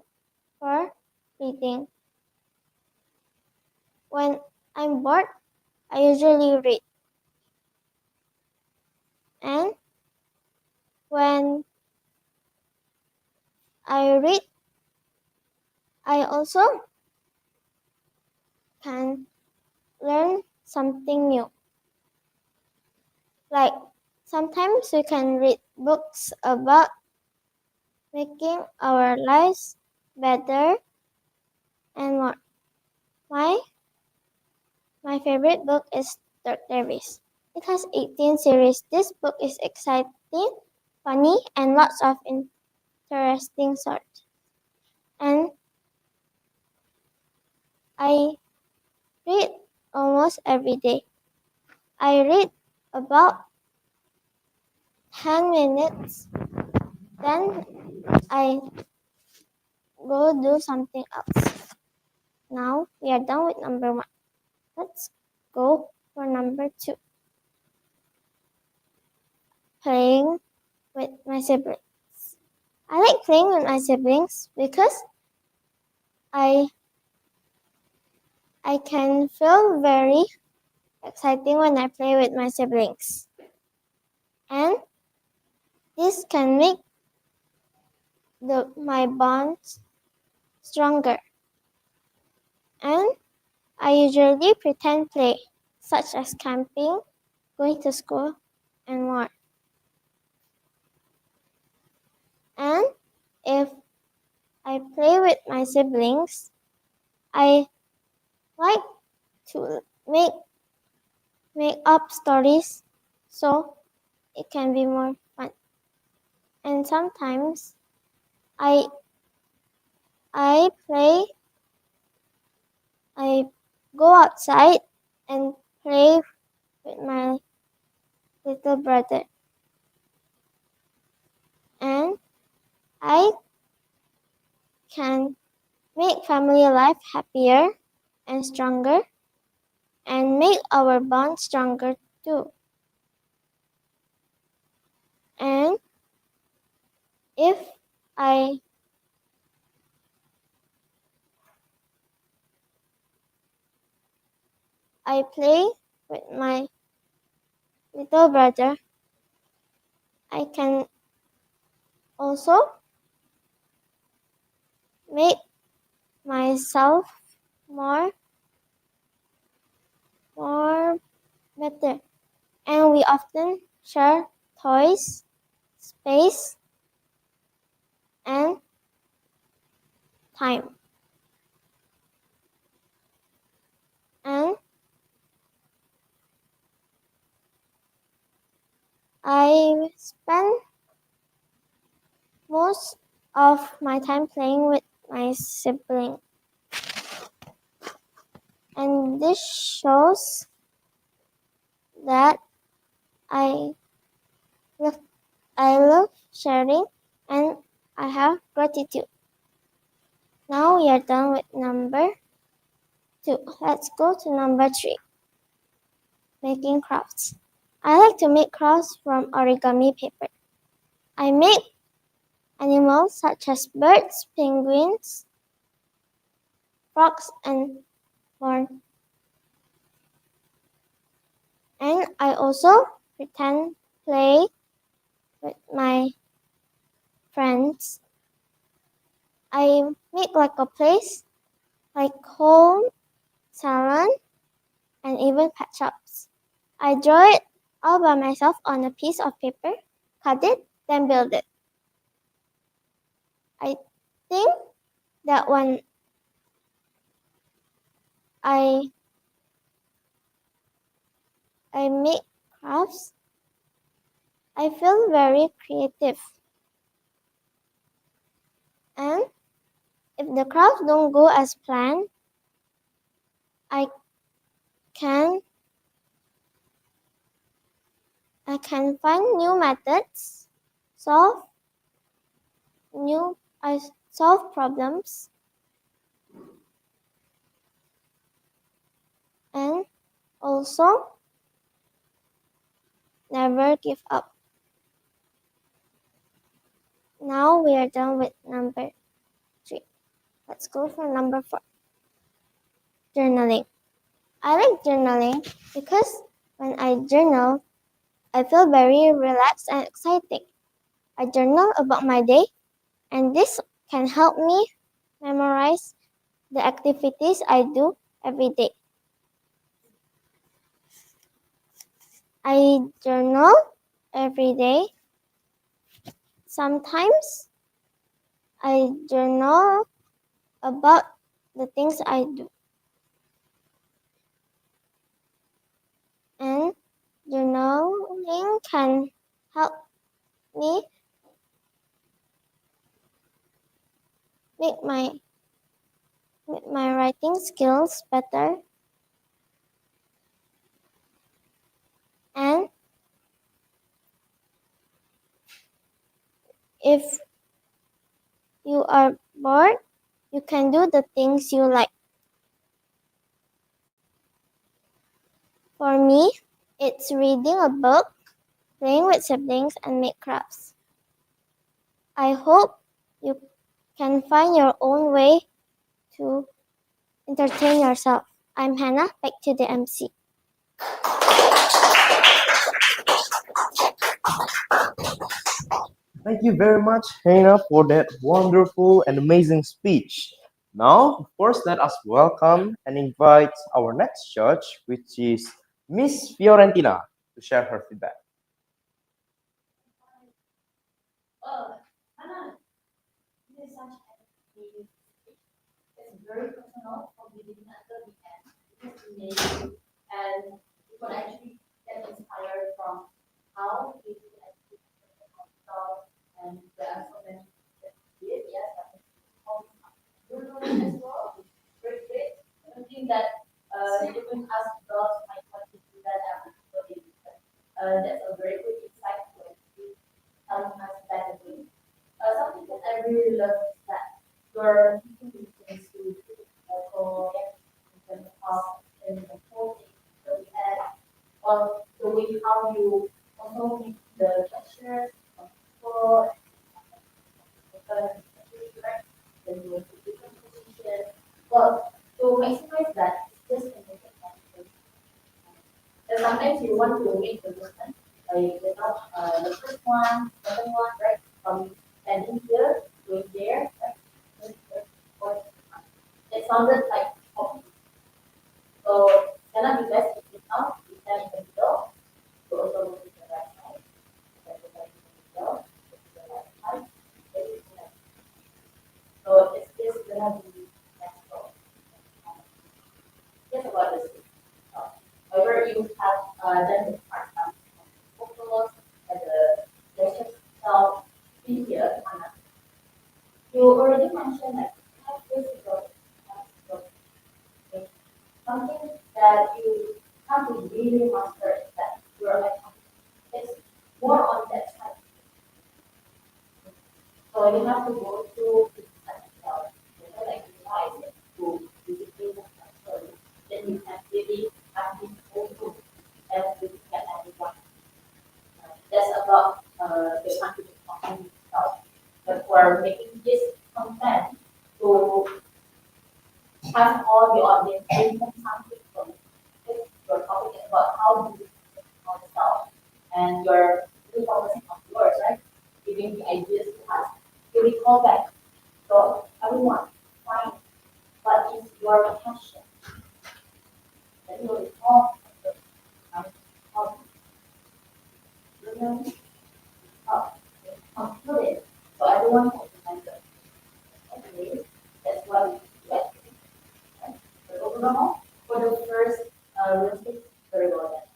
for reading. When I'm bored, I usually read. And when I read, I also can learn something new. Like sometimes we can read books about making our lives better and more. My favorite book is Dr. Beast. It has 18 series. This book is exciting, funny, and lots of interesting stories. And I read almost every day. I read about 10 minutes, then I go do something else. Now we are done with number 1. Let's go for number 2. Playing with my siblings. I like playing with my siblings because I can feel very exciting when I play with my siblings. And this can make my bonds stronger. And I usually pretend play, such as camping, going to school, and more. And if I play with my siblings, I like to make up stories so it can be more fun. And sometimes I play, I go outside and play with my little brother. And I can make family life happier and stronger and make our bond stronger too. And if I play with my little brother, I can also make myself more better. And we often share toys, space, and time. And I spend most of my time playing with my sibling. And this shows that I love sharing and I have gratitude. Now we are done with number 2. Let's go to number 3. Making crafts. I like to make crafts from origami paper. I make animals such as birds, penguins, frogs, and more. And I also pretend play with my friends. I make like a place, like home, salon, and even pet shops. I draw it all by myself on a piece of paper, cut it, then build it. I think that when I make crafts, I feel very creative. And if the crafts don't go as planned, I can find new methods, I solve problems, and also never give up. Now we are done with number 3. Let's go for number 4. Journaling. I like journaling because when I journal, I feel very relaxed and exciting. I journal about my day, and this can help me memorize the activities I do every day. I journal every day. Sometimes I journal about the things I do. And journaling can help me make my writing skills better. And if you are bored, you can do the things you like. For me, it's reading a book, playing with siblings, and make crafts. I hope you can find your own way to entertain yourself. I'm Hannah, back to the MC. Thank you very much, Hannah, for that wonderful and amazing speech. Now, of course, let us welcome and invite our next judge, which is Miss Fiorentina, to share her feedback. Hannah, this is such a deep speech. It's very personal from beginning until the end. It's amazing, and you could actually get inspired from how you can actually start, and there are so many things that you did, yes, but you're doing as well. Great, great. I don't think that even us adults might want to do that every single day. That's a very good insight to actually telling us better way. Something that I really love is that you're taking things to local in terms of in the whole thing that we had, or the way how you also make the gestures of people, right? Then you want to different position. Well, to maximize that, it's just a make it. And sometimes you want to make the movement, the first one, second one, right? From standing here, going there, right? It sounded like okay. So cannot be best if you now you stand in the middle, you also look to the right side, then go back to the middle, to the left side, then you can. So it's just gonna be natural. Just about this. However, you have done the part of photos and the lecture itself in here. You already mentioned like 5 years ago, okay, something that you have to really master is that you're like it's more on that side. So you have to go through the side itself. Like revise it to discipline yourself. Then you can really have this open and you can everyone. That's about the confidence of yourself. But for making this content to have all the audience doing something from it. If you're talking about how to do on yourself and you're really focusing on yours, right? Giving the ideas to us. You recall back. So everyone, find what is your passion. Then you recall how learn how conclude it. So everyone can remember. Okay, that's what we get. But overall, for the first realistic, very well done.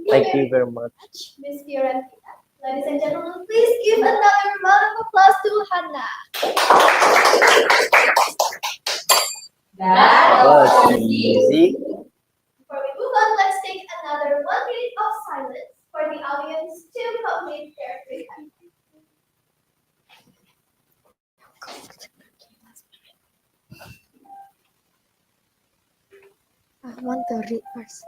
Thank you very much. Miss Fiorentina. Ladies and gentlemen, please give another round of applause to Hannah. That Was was easy. easy. Before we move on, let's take another 1 minute of silence for the audience to complete their feedback. I want to read first.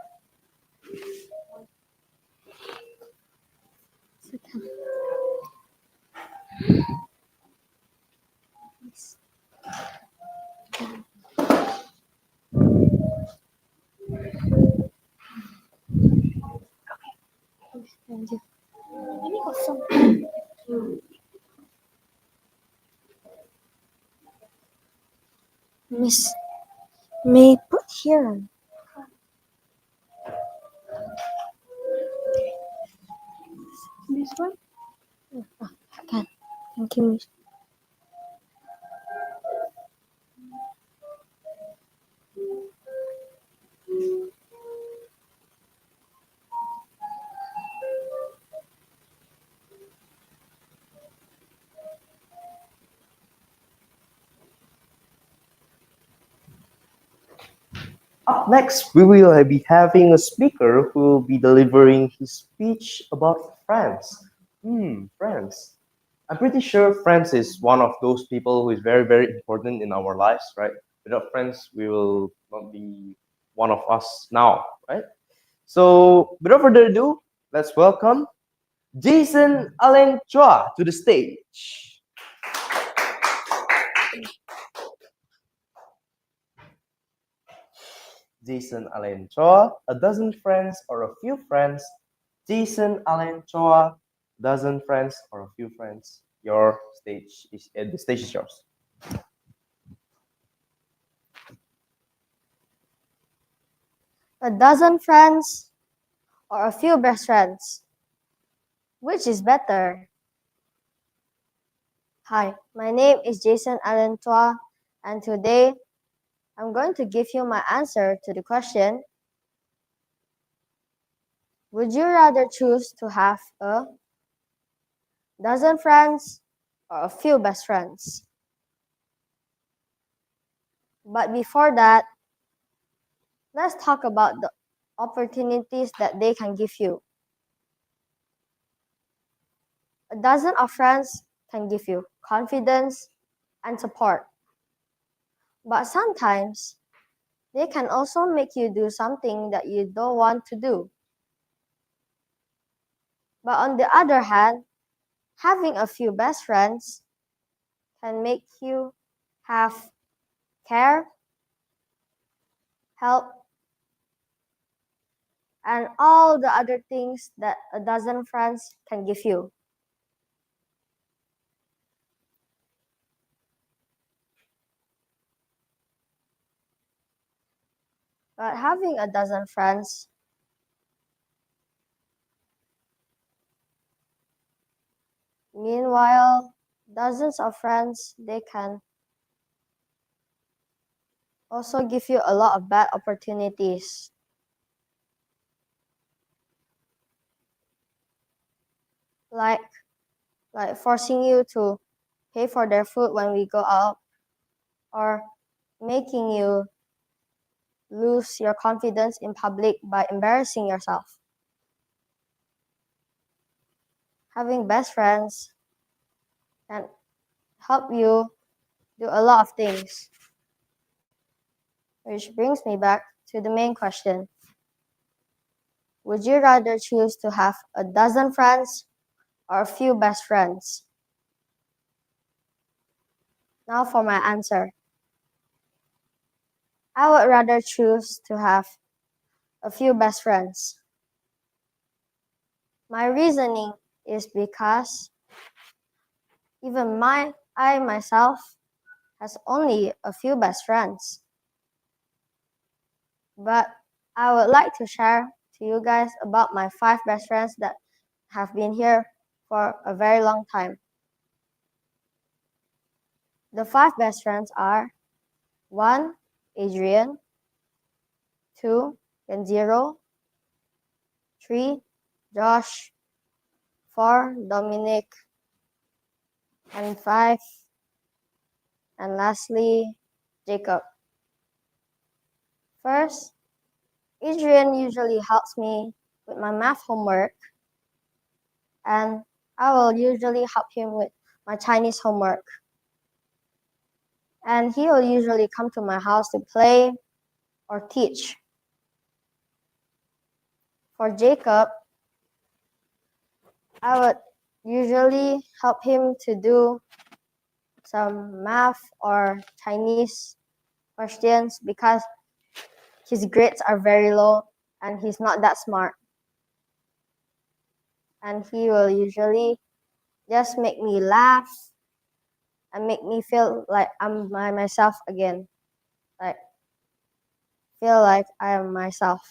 Second. Yes. Lanjut. Ini kosong. Miss, may put here. This one? Ah, can. Thank you, Miss. Up next, we will be having a speaker who will be delivering his speech about friends. Friends. I'm pretty sure friends is one of those people who is very, very important in our lives, right? Without friends, we will not be one of us now, right? So, without further ado, let's welcome Jason Allen Chua to the stage. Jason Allen Choa, a dozen friends or a few friends. Jason Allen Choa, dozen friends or a few friends. The stage is yours. A dozen friends or a few best friends? Which is better? Hi, my name is Jason Allen Tua, and today I'm going to give you my answer to the question: would you rather choose to have a dozen friends or a few best friends? But before that, let's talk about the opportunities that they can give you. A dozen of friends can give you confidence and support. But sometimes they can also make you do something that you don't want to do. But on the other hand, having a few best friends can make you have care, help, and all the other things that a dozen friends can give you. But having a dozen friends meanwhile, dozens of friends, they can also give you a lot of bad opportunities. Like forcing you to pay for their food when we go out, or making you lose your confidence in public by embarrassing yourself. Having best friends can help you do a lot of things. Which brings me back to the main question. Would you rather choose to have a dozen friends or a few best friends? Now for my answer. I would rather choose to have a few best friends. My reasoning is because even I myself has only a few best friends. But I would like to share to you guys about my 5 best friends that have been here for a very long time. The 5 best friends are 1. Adrian, 2. Kenjiro, 3. Josh, 4. Dominic, and 5. And lastly, Jacob. First, Adrian usually helps me with my math homework, and I will usually help him with my Chinese homework. And he will usually come to my house to play or teach. For Jacob, I would usually help him to do some math or Chinese questions because his grades are very low and he's not that smart. And he will usually just make me laugh and make me feel like I'm myself again. Like, feel like I am myself.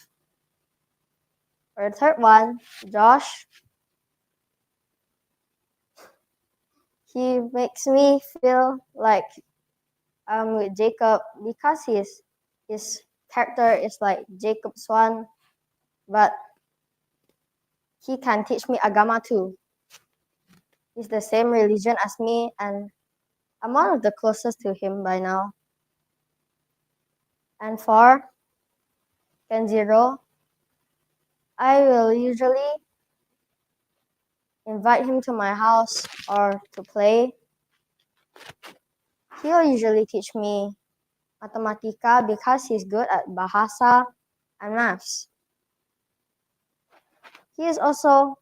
For the third one, Josh, he makes me feel like I'm with Jacob because his character is like Jacob Swan, but he can teach me agama too. He's the same religion as me, and I'm one of the closest to him by now. And for Kenjiro, I will usually invite him to my house or to play. He'll usually teach me matematika because he's good at bahasa and maths. He is also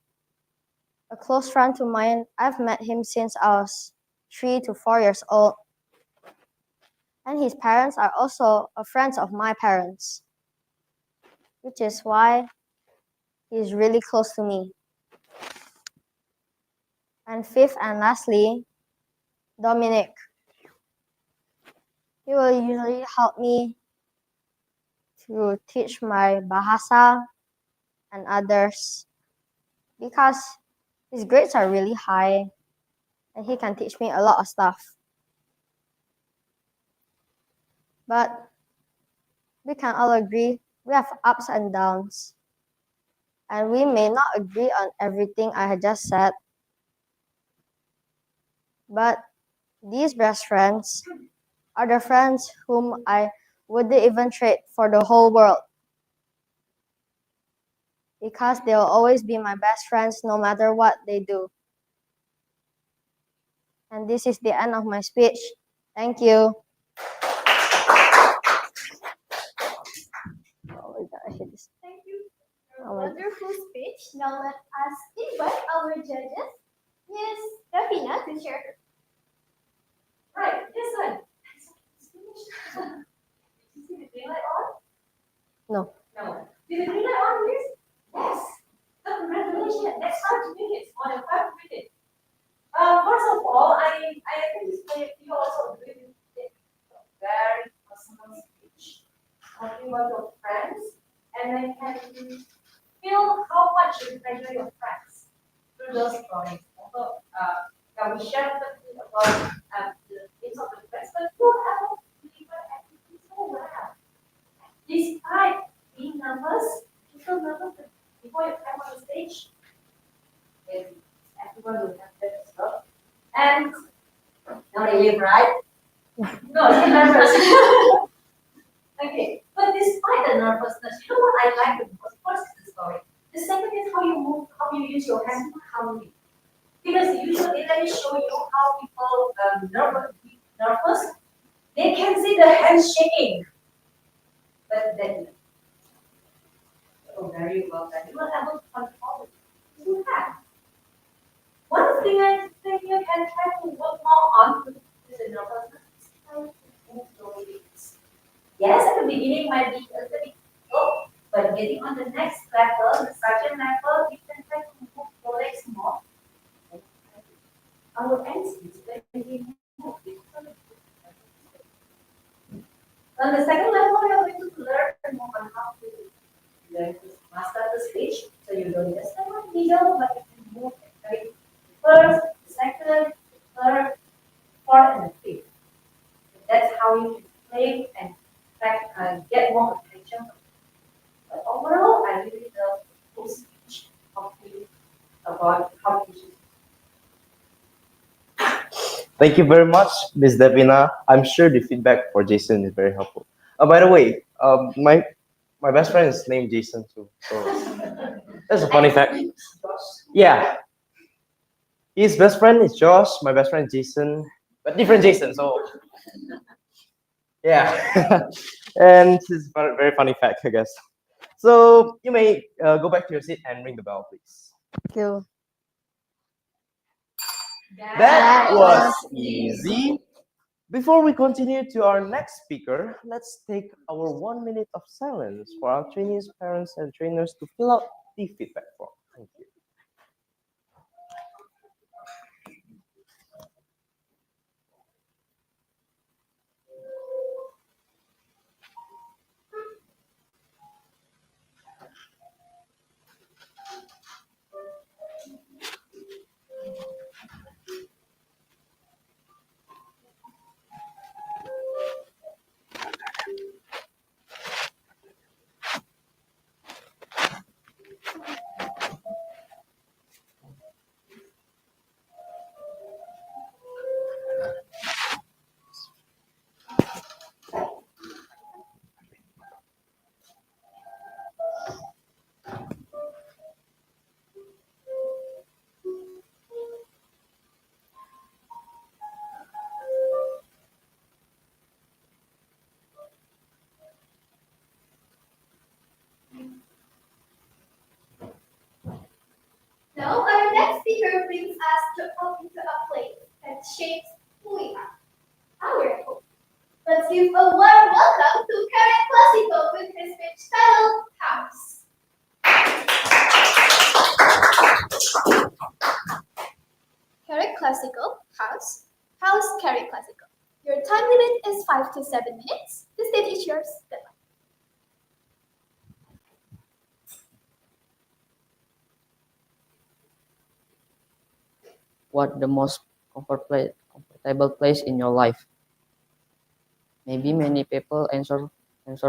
a close friend to mine. I've met him since I was 3 to 4 years old. And his parents are also friends of my parents. which is why he's really close to me. And fifth and lastly, Dominic. He will usually help me to teach my bahasa and others because his grades are really high and he can teach me a lot of stuff. But we can all agree we have ups and downs. And we may not agree on everything I had just said, but these best friends are the friends whom I wouldn't even trade for the whole world. Because they will always be my best friends no matter what they do. And this is the end of my speech. Thank you. Oh my God, I hate this. Thank you for Oh a my wonderful speech. Now let us invite our judges, Miss Davina, to share her. Right, yes, sir. It's finished. Did you see the green light on? No. No. Did the green light on, please? Yes. So congratulations. That's 5 minutes, more than 5 minutes. First of all, I think you also agree with it. Very personal speech. Talking about your friends, and I can feel how much you treasure your friends through those stories. Also, that we share with you about the things of the friends, but you have delivered everything so well. Despite being nervous, you feel nervous before you come on the stage. And everyone will have that as well. And now they live, right? No, you're nervous. Okay, but despite the nervousness, you know what I like the most? First is the story. The second is how you move, how you use your hands calmly. Because usually let me show you how people nervous. They can see the hands shaking. But then, oh, very well done. You will able to control it. You have. One thing I think you can try to work more on with the nervousness is try to move your legs. Yes, at the beginning might be a little bit slow, but getting on the next level, the second level, you can try to move your legs more. Our ends when we move, on the second level, we are going to learn more on how to learn to master the speech. So you don't just have one needle, but you can move very first, second, third, fourth, and fifth. That's how you can play and get more attention. But overall, I really love the full speech of you about how to use. Thank you very much, Miss Devina. I'm sure the feedback for Jason is very helpful. By the way, my best friend is named Jason too. So that's a funny fact. Yeah, his best friend is Josh. My best friend is Jason, but different Jason. So yeah, and it's a very funny fact, I guess. So you may go back to your seat and ring the bell, please. Thank you. That was easy. Before we continue to our next speaker, let's take our 1 minute of silence for our trainees, parents, and trainers to fill out the feedback form. Thank you. Now, our next speaker brings us into a place that shapes who we are, our home. Let's give a warm welcome to Karen Classico with his speech titled house. Carry classical, house, house, carry classical. Your time limit is 5 to 7 minutes. The stage is yours. Good luck. What the most comfortable place in your life? Maybe many people answer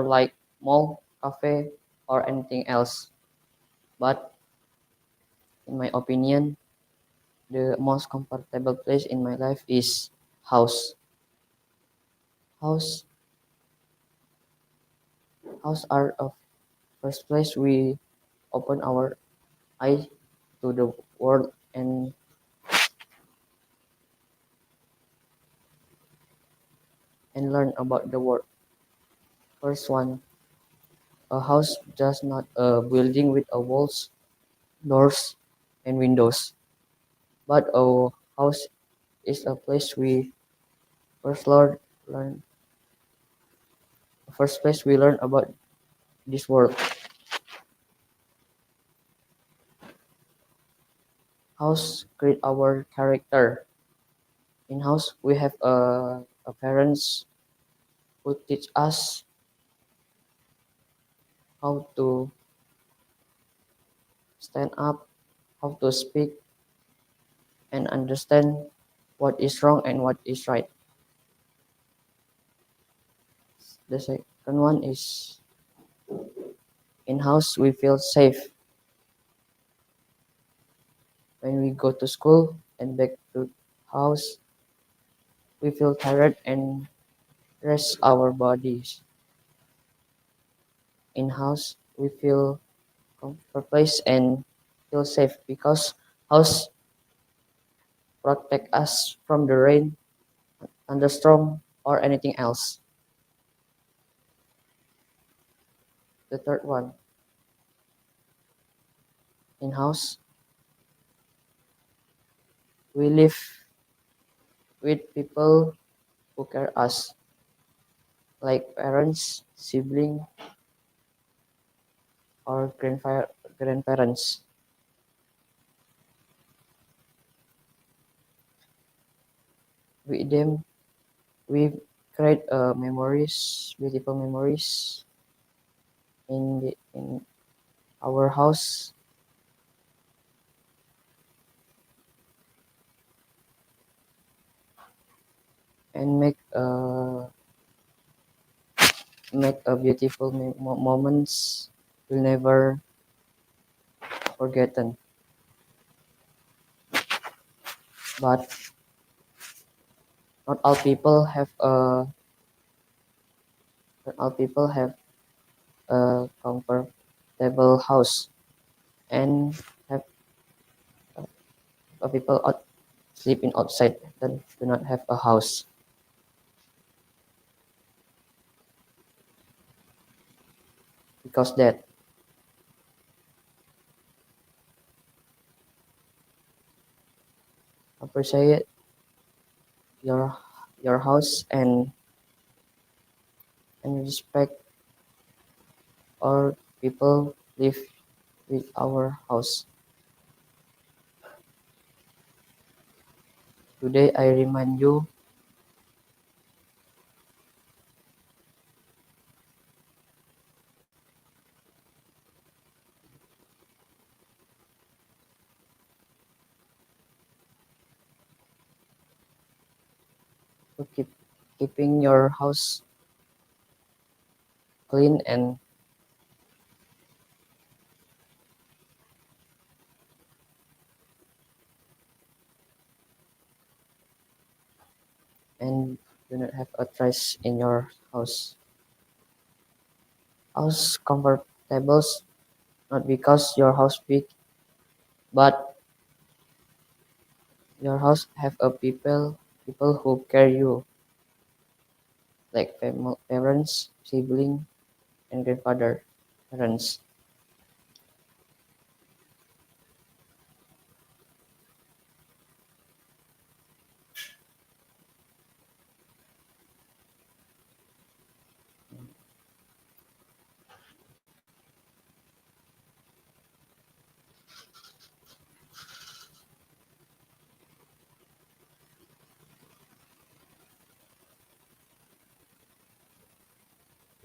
like mall, cafe, or anything else. But in my opinion, the most comfortable place in my life is house. House house are a first place we open our eye to the world and learn about the world. First one, a house just not a building with a walls, doors, and windows, but a house is a place we first learn first place we learn about this world. House create our character. In house we have a parents who teach us how to stand up, how to speak, and understand what is wrong and what is right. The second one is in house we feel safe. When we go to school and back to house, we feel tired and rest our bodies. In house, we feel comfort place and feel safe because house protect us from the rain, thunderstorm, or anything else. The third one, in house, we live with people who care us, like parents, sibling, or grandparents. With them, we create memories, beautiful memories in our house, and make a beautiful moments will never forgotten. But not all people have a not all people have a comfortable house, and have people sleeping outside that do not have a house. Because that appreciate your house and respect all people live with our house. Today I remind you to keeping your house clean and do not have a trash in your house. House comfortable not because your house big, but your house have a people who care you, like parents, sibling, and grandfather parents.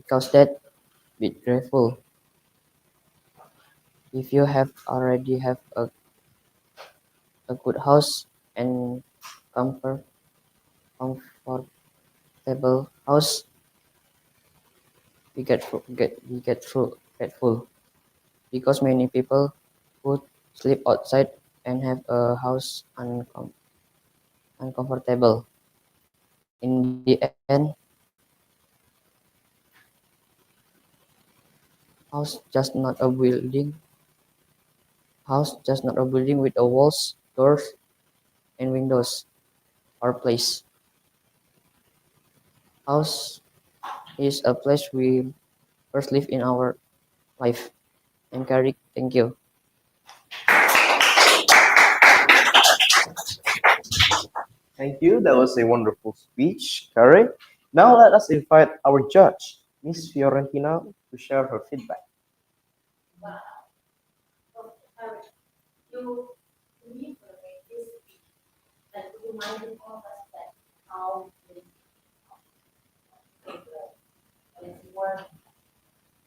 because that be grateful. If you have already have a good house and comfort comfortable house, we get through grateful because many people would sleep outside and have a house uncomfortable. In the end, house just not a building. House just not a building with a walls, doors, and windows or place. House is a place we first live in our life. And Carrie, thank you. Thank you. That was a wonderful speech, Karen. Now let us invite our judge, Miss Fiorentina, to share her feedback. Wow. So, you reiterate this speech that reminded all of us that how it is work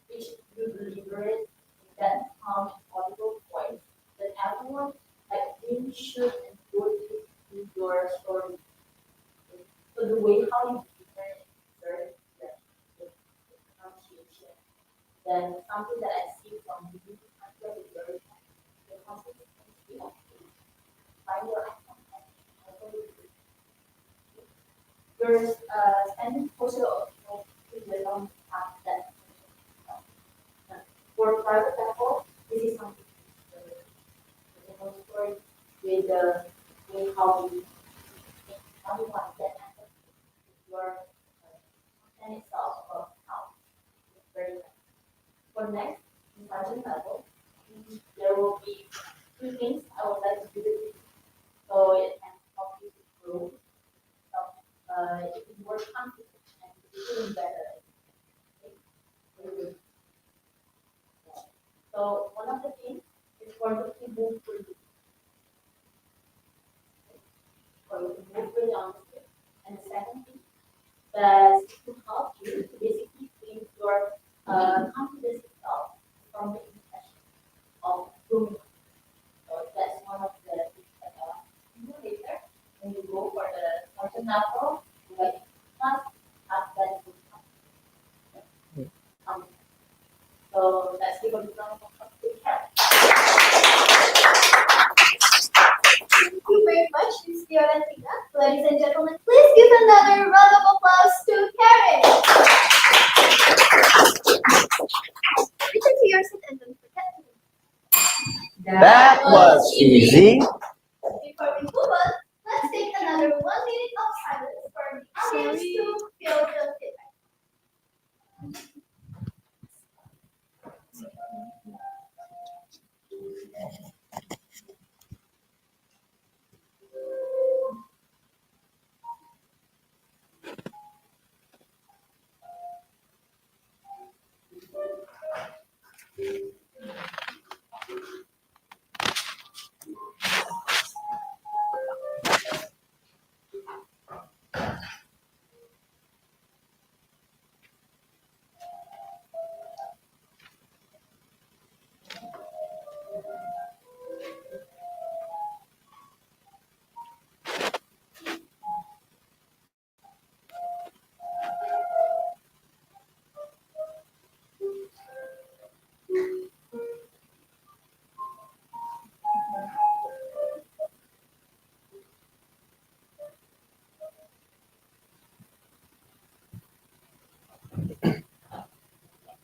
which you deliver it in that calm and audible voice that everyone like really should and would in your story. So the way how you deliver it is very clear with pronunciation. Then something that I see from you until the very end, the consistency of it. Find your accent and there's a standing posture of the long path that for private level, this is something the whole story with the way how we everyone get access to your content itself of how it's very nice. For next, in sergeant level, there will be two things I would like to do with you. So it can help you to grow, help you can work confident and feeling better. Okay? Very good. So one of the things is for you to move freely. For you to move freely on the street. And the second thing that to help you to basically build your confidence itself from the impression of doing. So that's one of the things that I want to do later when you go for the sergeant level, like class, ask that to come. So let's give a round of take care. Thank you very much, Ms. Fiorentina. Ladies and gentlemen, please give another round of applause to Karen. Return to your seat and don't forget to That was easy. Before we move on, let's take another 1 minute of silence for the audience Sorry. to feel the feedback.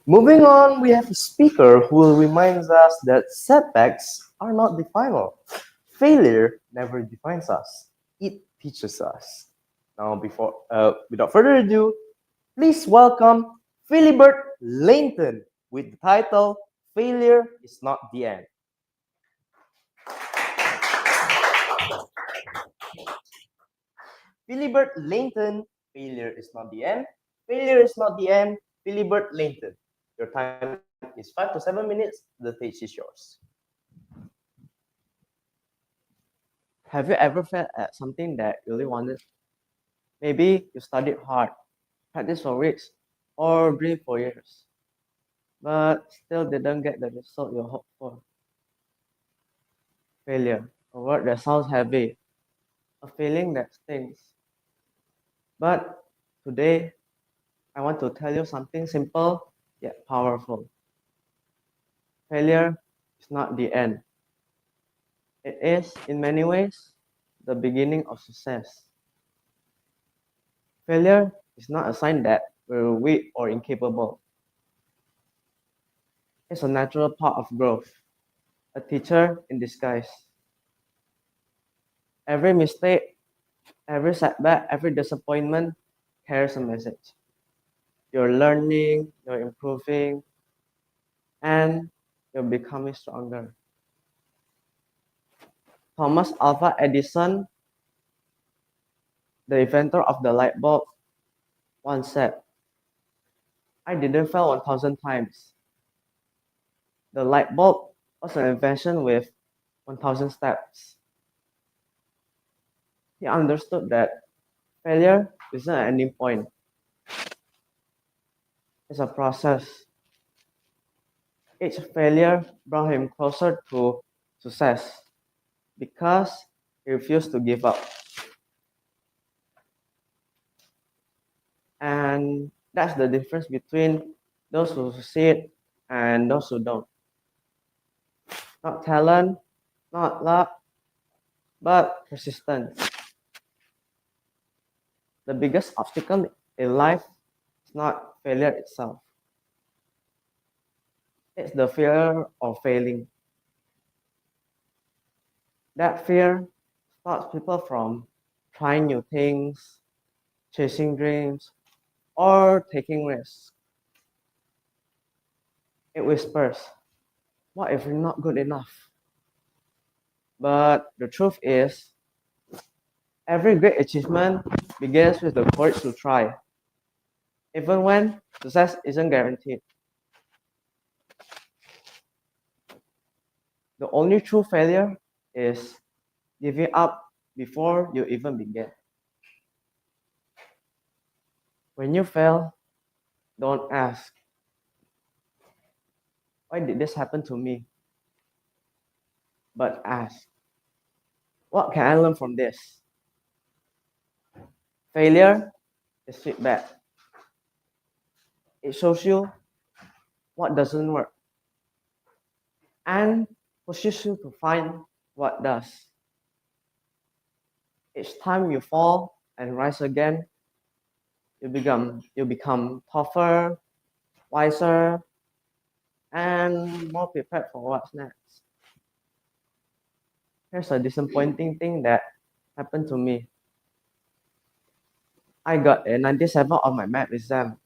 Moving on, we have a speaker who will remind us that setbacks are not the final. Failure never defines us; it teaches us. Now, without further ado, please welcome Philibert Langton with the title "Failure is Not the End." Philibert Langton, failure is not the end. Failure is not the end. Philibert Langton. Your time is 5 to 7 minutes. The stage is yours. Have you ever felt at something that you really wanted? Maybe you studied hard, practiced for weeks, or dream for years, but still didn't get the result you hoped for. Failure, a word that sounds heavy, a feeling that stings. But today, I want to tell you something simple yet powerful. Failure is not the end. It is, in many ways, the beginning of success. Failure is not a sign that we're weak or incapable. It's a natural part of growth, a teacher in disguise. Every mistake, every setback, every disappointment carries a message. You're learning, you're improving, and you're becoming stronger. Thomas Alva Edison, the inventor of the light bulb, once said, I didn't fail 1,000 times. The light bulb was an invention with 1,000 steps. He understood that failure isn't an ending point, it's a process. Each failure brought him closer to success because he refused to give up. And that's the difference between those who succeed and those who don't. Not talent, not luck, but persistence. The biggest obstacle in life is not failure itself, it's the fear of failing. That fear stops people from trying new things, chasing dreams, or taking risks. It whispers, what if you're not good enough? But the truth is, every great achievement begins with the courage to try, even when success isn't guaranteed. The only true failure is giving up before you even begin. When you fail, don't ask, why did this happen to me? But ask, what can I learn from this? Failure is feedback. It shows you what doesn't work and pushes you to find what does. Each time you fall and rise again, you become tougher, wiser, and more prepared for what's next. Here's a disappointing thing that happened to me. I got a 97 on my math exam,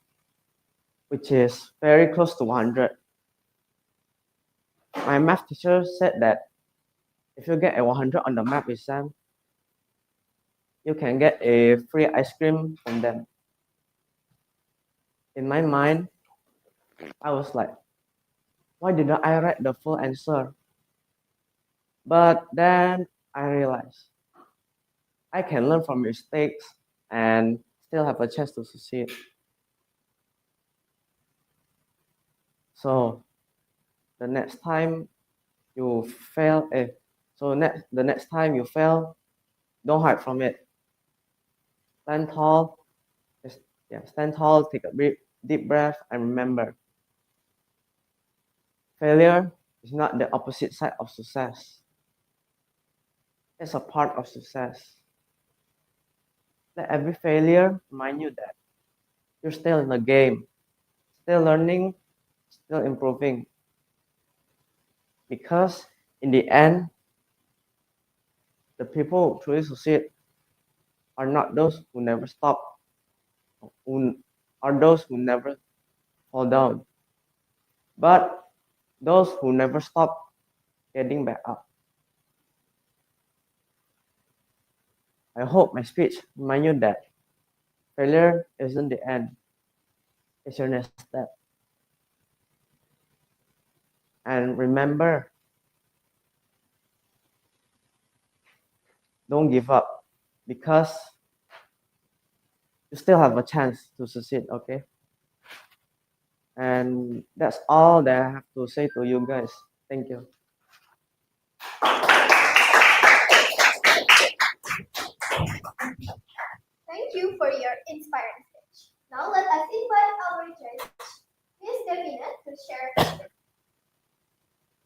which is very close to 100. My math teacher said that if you get a 100 on the math exam, you can get a free ice cream from them. In my mind, I was like, why didn't I write the full answer? But then I realized I can learn from mistakes and still have a chance to succeed. So the next time you fail, the next time you fail, don't hide from it. Stand tall, stand tall, take a deep breath, and remember, failure is not the opposite side of success. It's a part of success. Let every failure remind you that you're still in the game, still learning, still improving. Because in the end, the people who truly succeed are not those who never stop, who are those who never fall down, but those who never stop getting back up. I hope my speech remind you that failure isn't the end, it's your next step. And remember, don't give up because you still have a chance to succeed, okay? And that's all that I have to say to you guys. Thank you. Thank you for your inspiring speech. Now let us invite our judge, Miss Davina, to share her speech.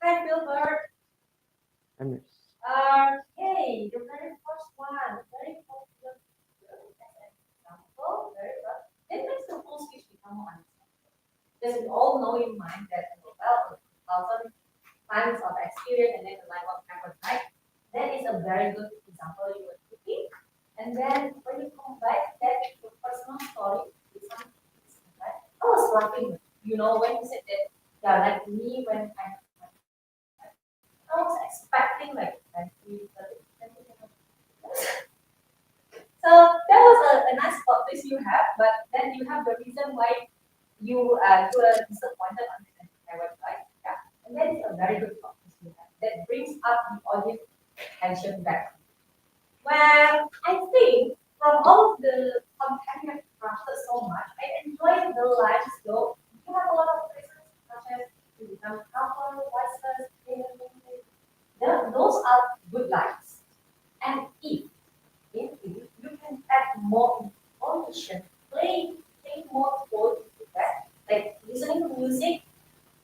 Hi, Gilbert. And Okay, the very first one, very popular as an example, very well. That makes the whole speech become more understandable. Because we all know in mind that well, 1,000 times of experience and then the life of effort, right? That is a very good example you were giving. And then when you combine that with personal story, with some, right? I was laughing, when you said that, yeah, like me when I was expecting like 20, 30, 20. So that was a nice plot twist you have, but then you have the reason why you were disappointed on the website. Yeah. And that is a very good plot twist you have. That brings up the audience attention back. Well, I think from all of the content you have crafted so much, I enjoyed the live show. You have a lot of reasons such as to become calmer, wiser, those are good lines. And if you can add more information, play more code into that, like listening to music,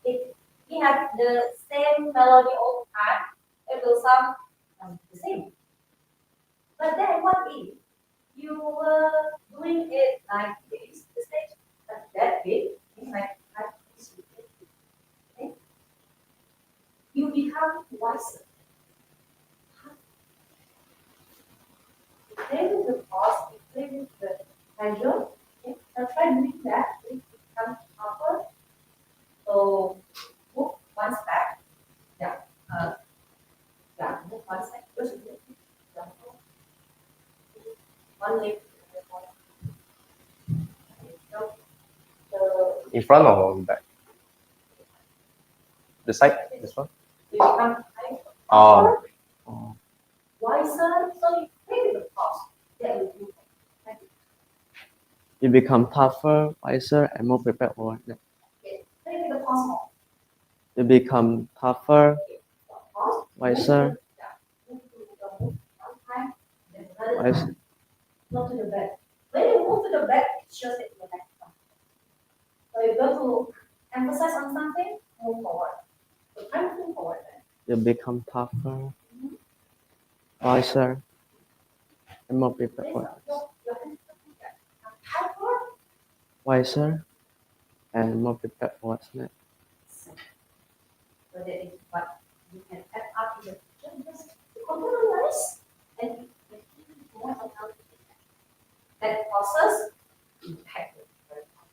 if we have the same melody all the time, it will sound the same. But then what if you were doing it like this, the stage like that big, like this, okay? You become wiser. Play with the pause, play with the pressure. Okay? Now try doing that. It becomes upper. So move one step. Yeah. Yeah. Move one step. Just move. One leg. So the in front or on back? The side, this one? you become Oh. upper, wiser. So you play with the pause. That will do. You become tougher, wiser, and more prepared for it. Okay. Play with the pause more. You become tougher, Pause. wiser, Move to the move one time, then another wiser. time. Not to the back. When you move to the back, it shows that you're back. So you go to emphasize on something, move forward. So try moving forward then. You become tougher, wiser, and more prepared Raise for up it. your hands to the back. Now backward. Wiser, and more prepared for what's next. So that is what you can add up in the future. Just compromise and you can more on how to do that. That process impact it very much.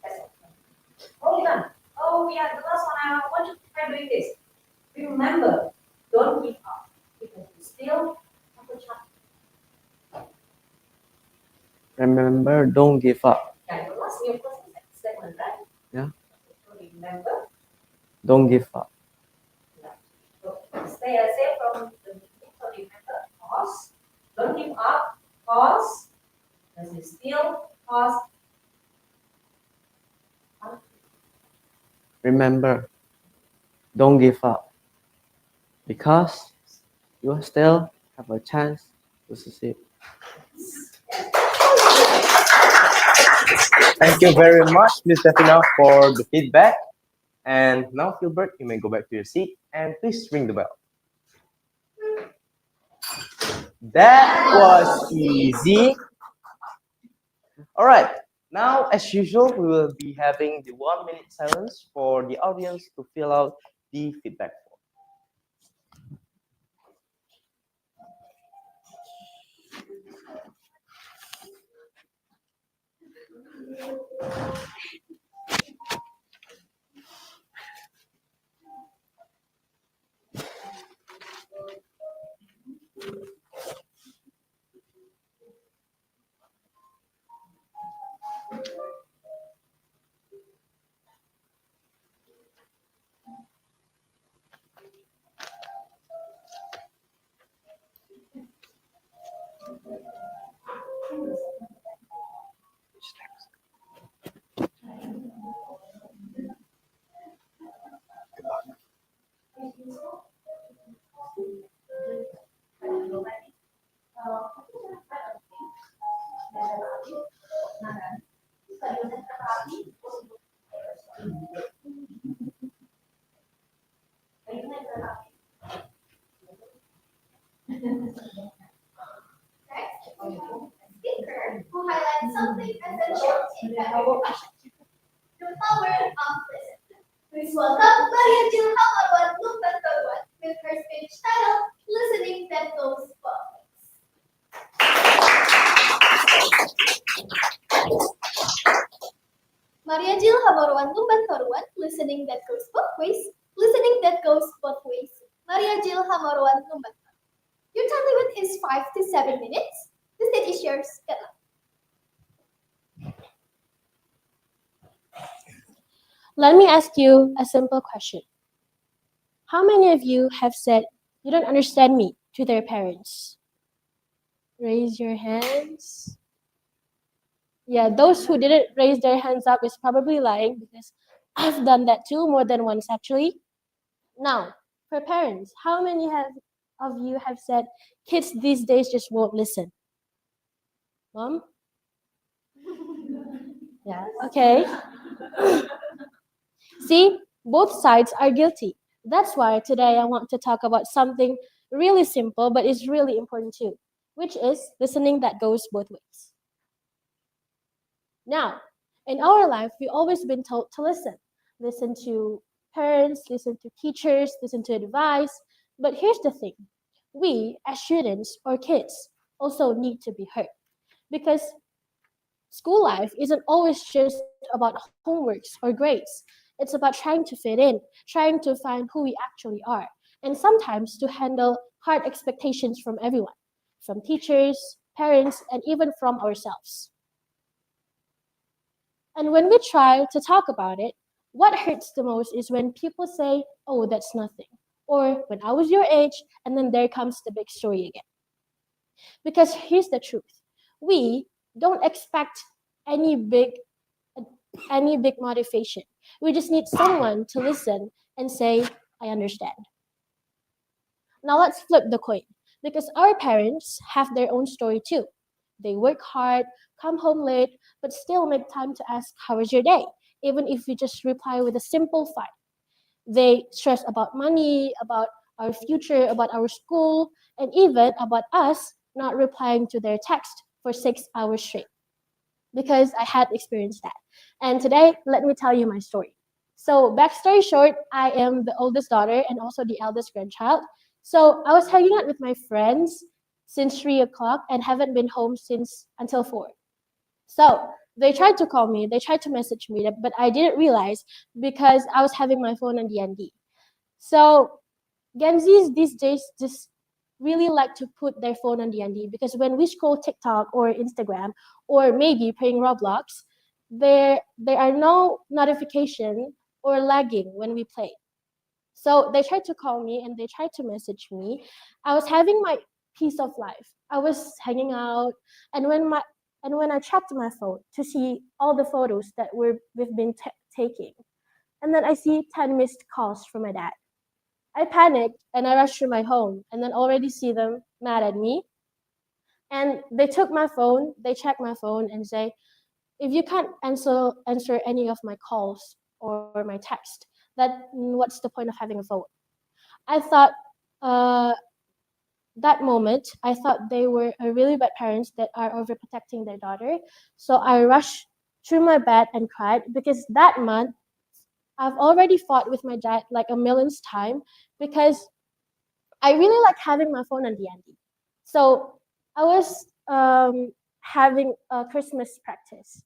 That's all. Oh, done. Oh, yeah, the last one, I want you to try doing this. Remember, don't give up because you still have a chance. Remember, don't give up. Yeah, your first statement, right? Yeah. So remember, Don't give up. yeah. So stay from the beginning. So remember, pause. Don't give up. Pause. Does it still pause? Remember, don't give up. Because you still have a chance to succeed. Thank you very much, Ms. Stefina, for the feedback. And now, Gilbert, you may go back to your seat and please ring the bell. That was easy. All right. Now, as usual, we will be having the 1 minute silence for the audience to fill out the feedback form. in February fashion. The power of listen. Please welcome Maria Jill Hamarwan Lumbantuan with her speech titled Listening That Goes Both Ways. Maria Jill Hamarwan Lumbantuan, Listening That Goes Both Ways. Listening That Goes Both Ways. Maria Jill Hamarwan Lumbantuan. Your time limit is 5 to 7 minutes. The stage is yours. Good luck. Let me ask you a simple question. How many of you have said, "You don't understand me," to their parents? Raise your hands. Yeah, those who didn't raise their hands up is probably lying because I've done that too, more than once actually. Now, for parents, how many of you have said, "Kids these days just won't listen"? Mom? Yeah, okay. See, both sides are guilty. That's why today I want to talk about something really simple, but is really important too, which is listening that goes both ways. Now, in our life, we've always been told to listen. Listen to parents, listen to teachers, listen to advice. But here's the thing. We, as students or kids, also need to be heard. Because school life isn't always just about homeworks or grades. It's about trying to fit in, trying to find who we actually are, and sometimes to handle hard expectations from everyone, from teachers, parents, and even from ourselves. And when we try to talk about it, what hurts the most is when people say, "Oh, that's nothing," or "When I was your age," and then there comes the big story again. Because here's the truth. We don't expect any big any big motivation. We just need someone to listen and say, "I understand." Now let's flip the coin because our parents have their own story too. They work hard, come home late, but still make time to ask, "How was your day?" Even if we just reply with a simple fine. They stress about money, about our future, about our school, and even about us not replying to their text for 6 hours straight because I had experienced that. And today, let me tell you my story. So, backstory short, I am the oldest daughter and also the eldest grandchild. So, I was hanging out with my friends since 3 o'clock and haven't been home since until 4. So, they tried to call me, they tried to message me, but I didn't realize because I was having my phone on DND. So, Gen Zs these days just really like to put their phone on DND because when we scroll TikTok or Instagram or maybe playing Roblox, there are no notification or lagging when we play. So they tried to call me and they tried to message me. I was having my piece of life. I was hanging out, and when I checked my phone to see all the photos that we've been taking, and then I see 10 missed calls from my dad. I panicked and I rushed to my home and then already see them mad at me. And they took my phone, they checked my phone and say, "If you can't answer any of my calls or my text, what's the point of having a phone?" I thought uh, that moment, I thought they were a really bad parents that are overprotecting their daughter. So I rushed through my bed and cried because that month I've already fought with my dad like a millionth time because I really like having my phone on DND. So I was having a Christmas practice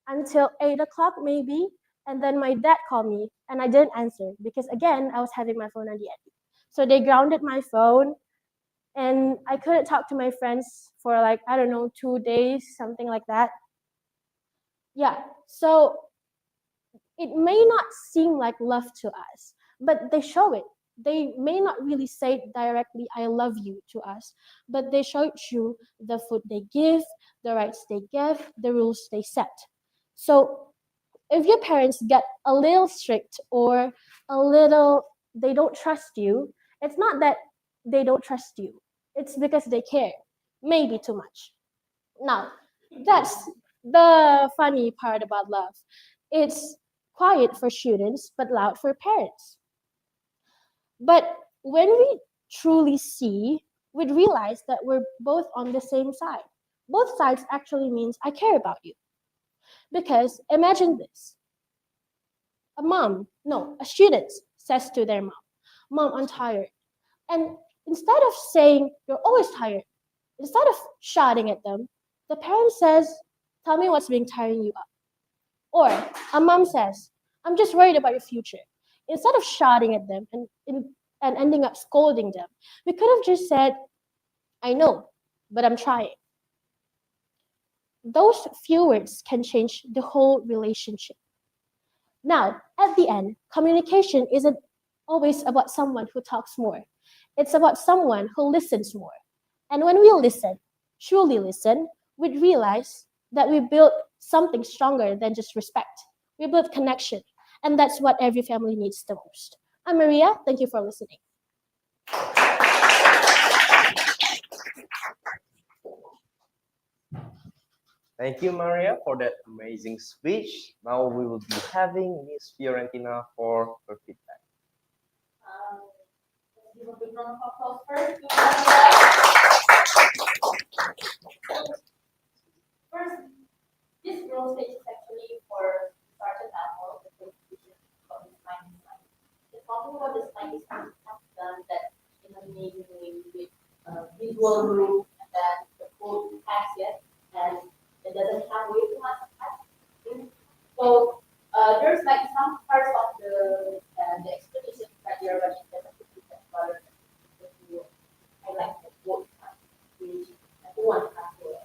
until 8 o'clock maybe, and then my dad called me and I didn't answer because again I was having my phone on DND. So they grounded my phone and I couldn't talk to my friends for like I don't know 2 days, something like that. Yeah. So it may not seem like love to us, but they show it. They may not really say directly, "I love you" to us, but they show it through the food they give, the rights they give, the rules they set. So if your parents get a little strict or a little, they don't trust you, it's not that they don't trust you, it's because they care, maybe too much. Now, that's the funny part about love. It's quiet for students, but loud for parents. But when we truly see, we'd realize that we're both on the same side. Both sides actually means I care about you. Because imagine this. A student says to their mom, Mom, I'm tired. And instead of saying, You're always tired, instead of shouting at them, the parent says, Tell me what's been tiring you up. Or a mom says, I'm just worried about your future. Instead of shouting at them and ending up scolding them, we could have just said, I know, but I'm trying. Those few words can change the whole relationship. Now, at the end, communication isn't always about someone who talks more. It's about someone who listens more. And when we listen, truly listen, we'd realize that we built something stronger than just respect. We built connection. And that's what every family needs the most. I'm Maria. Thank you for listening. Thank you, Maria, for that amazing speech. Now we will be having Miss Fiorentina for her feedback. Let's give a big round of applause first. To Maria. First, this girl stage is actually for Sergeant Apple, the competition of the slime design. The talking about the slime design has done that in an amazing way with visual group and then the code has yet and it doesn't have way too much text. So there's like some parts of the explanation right there, but it doesn't put it rather than to highlight the word which everyone has to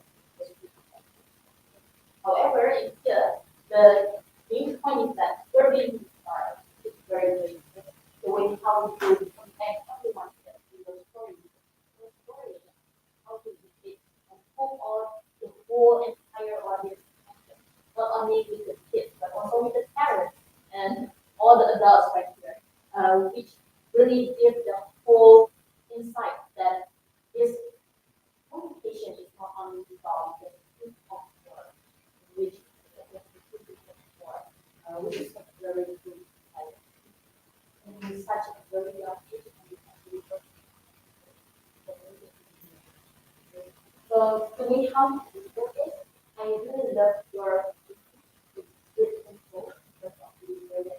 However, in here, the main point is that we're being inspired. It's very good. The way how you connect everyone to the story, how to dictate and pull all the whole entire audience attention, not only with the kids, but also with the parents and all the adults right here, which really give the whole insight that this communication is not only about the which which is a very good and such a very young age and actually so to me how to do this, I really love your good control because of the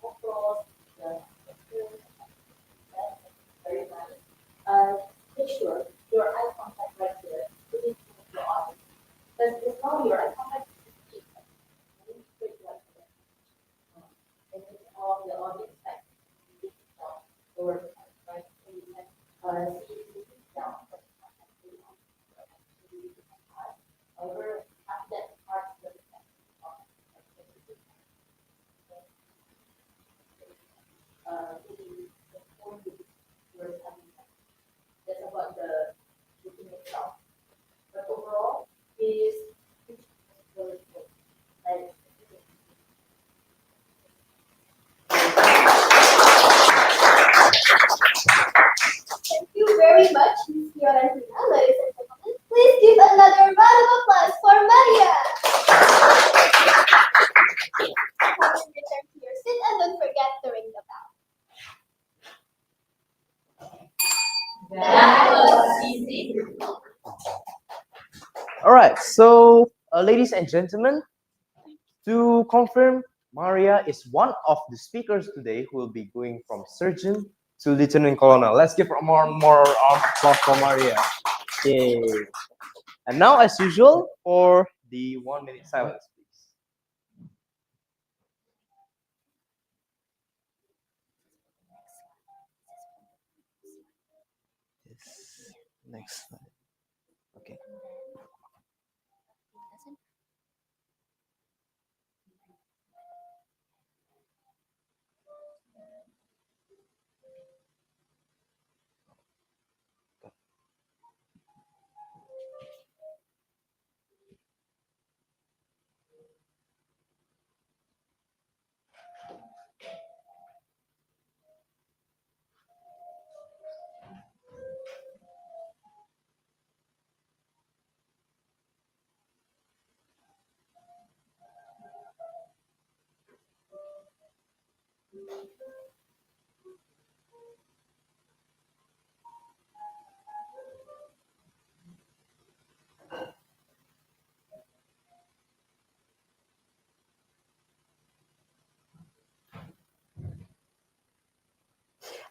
photos, the experience, that's very nice. Make sure your eye contact right there, really your audience. Because it's not your eye contact and all the audience like or right so you can see it down however after that part the that's about the shooting itself. But overall is really good. Like Thank you very much, Ms. Fiorentina. Ladies and gentlemen, please give another round of applause for Maria. Come and return to your seat and don't forget to ring the bell. that was easy. All right, so ladies and gentlemen, to confirm, Maria is one of the speakers today who will be going from surgeon to lieutenant colonel. Let's give more applause for Maria. Yay. And now, as usual, for the 1 minute silence, please. Yes. Next slide. Okay.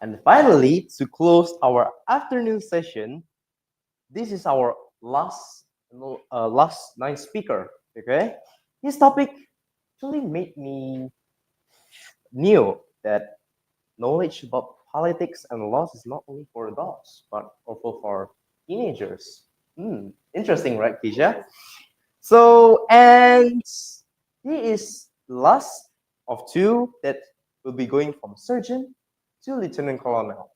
And finally, to close our afternoon session, this is our last night speaker. Okay, his topic actually made me knew that knowledge about politics and laws is not only for adults, but also for teenagers. Interesting, right, Keisha? So, and he is the last of two that will be going from sergeant to lieutenant colonel.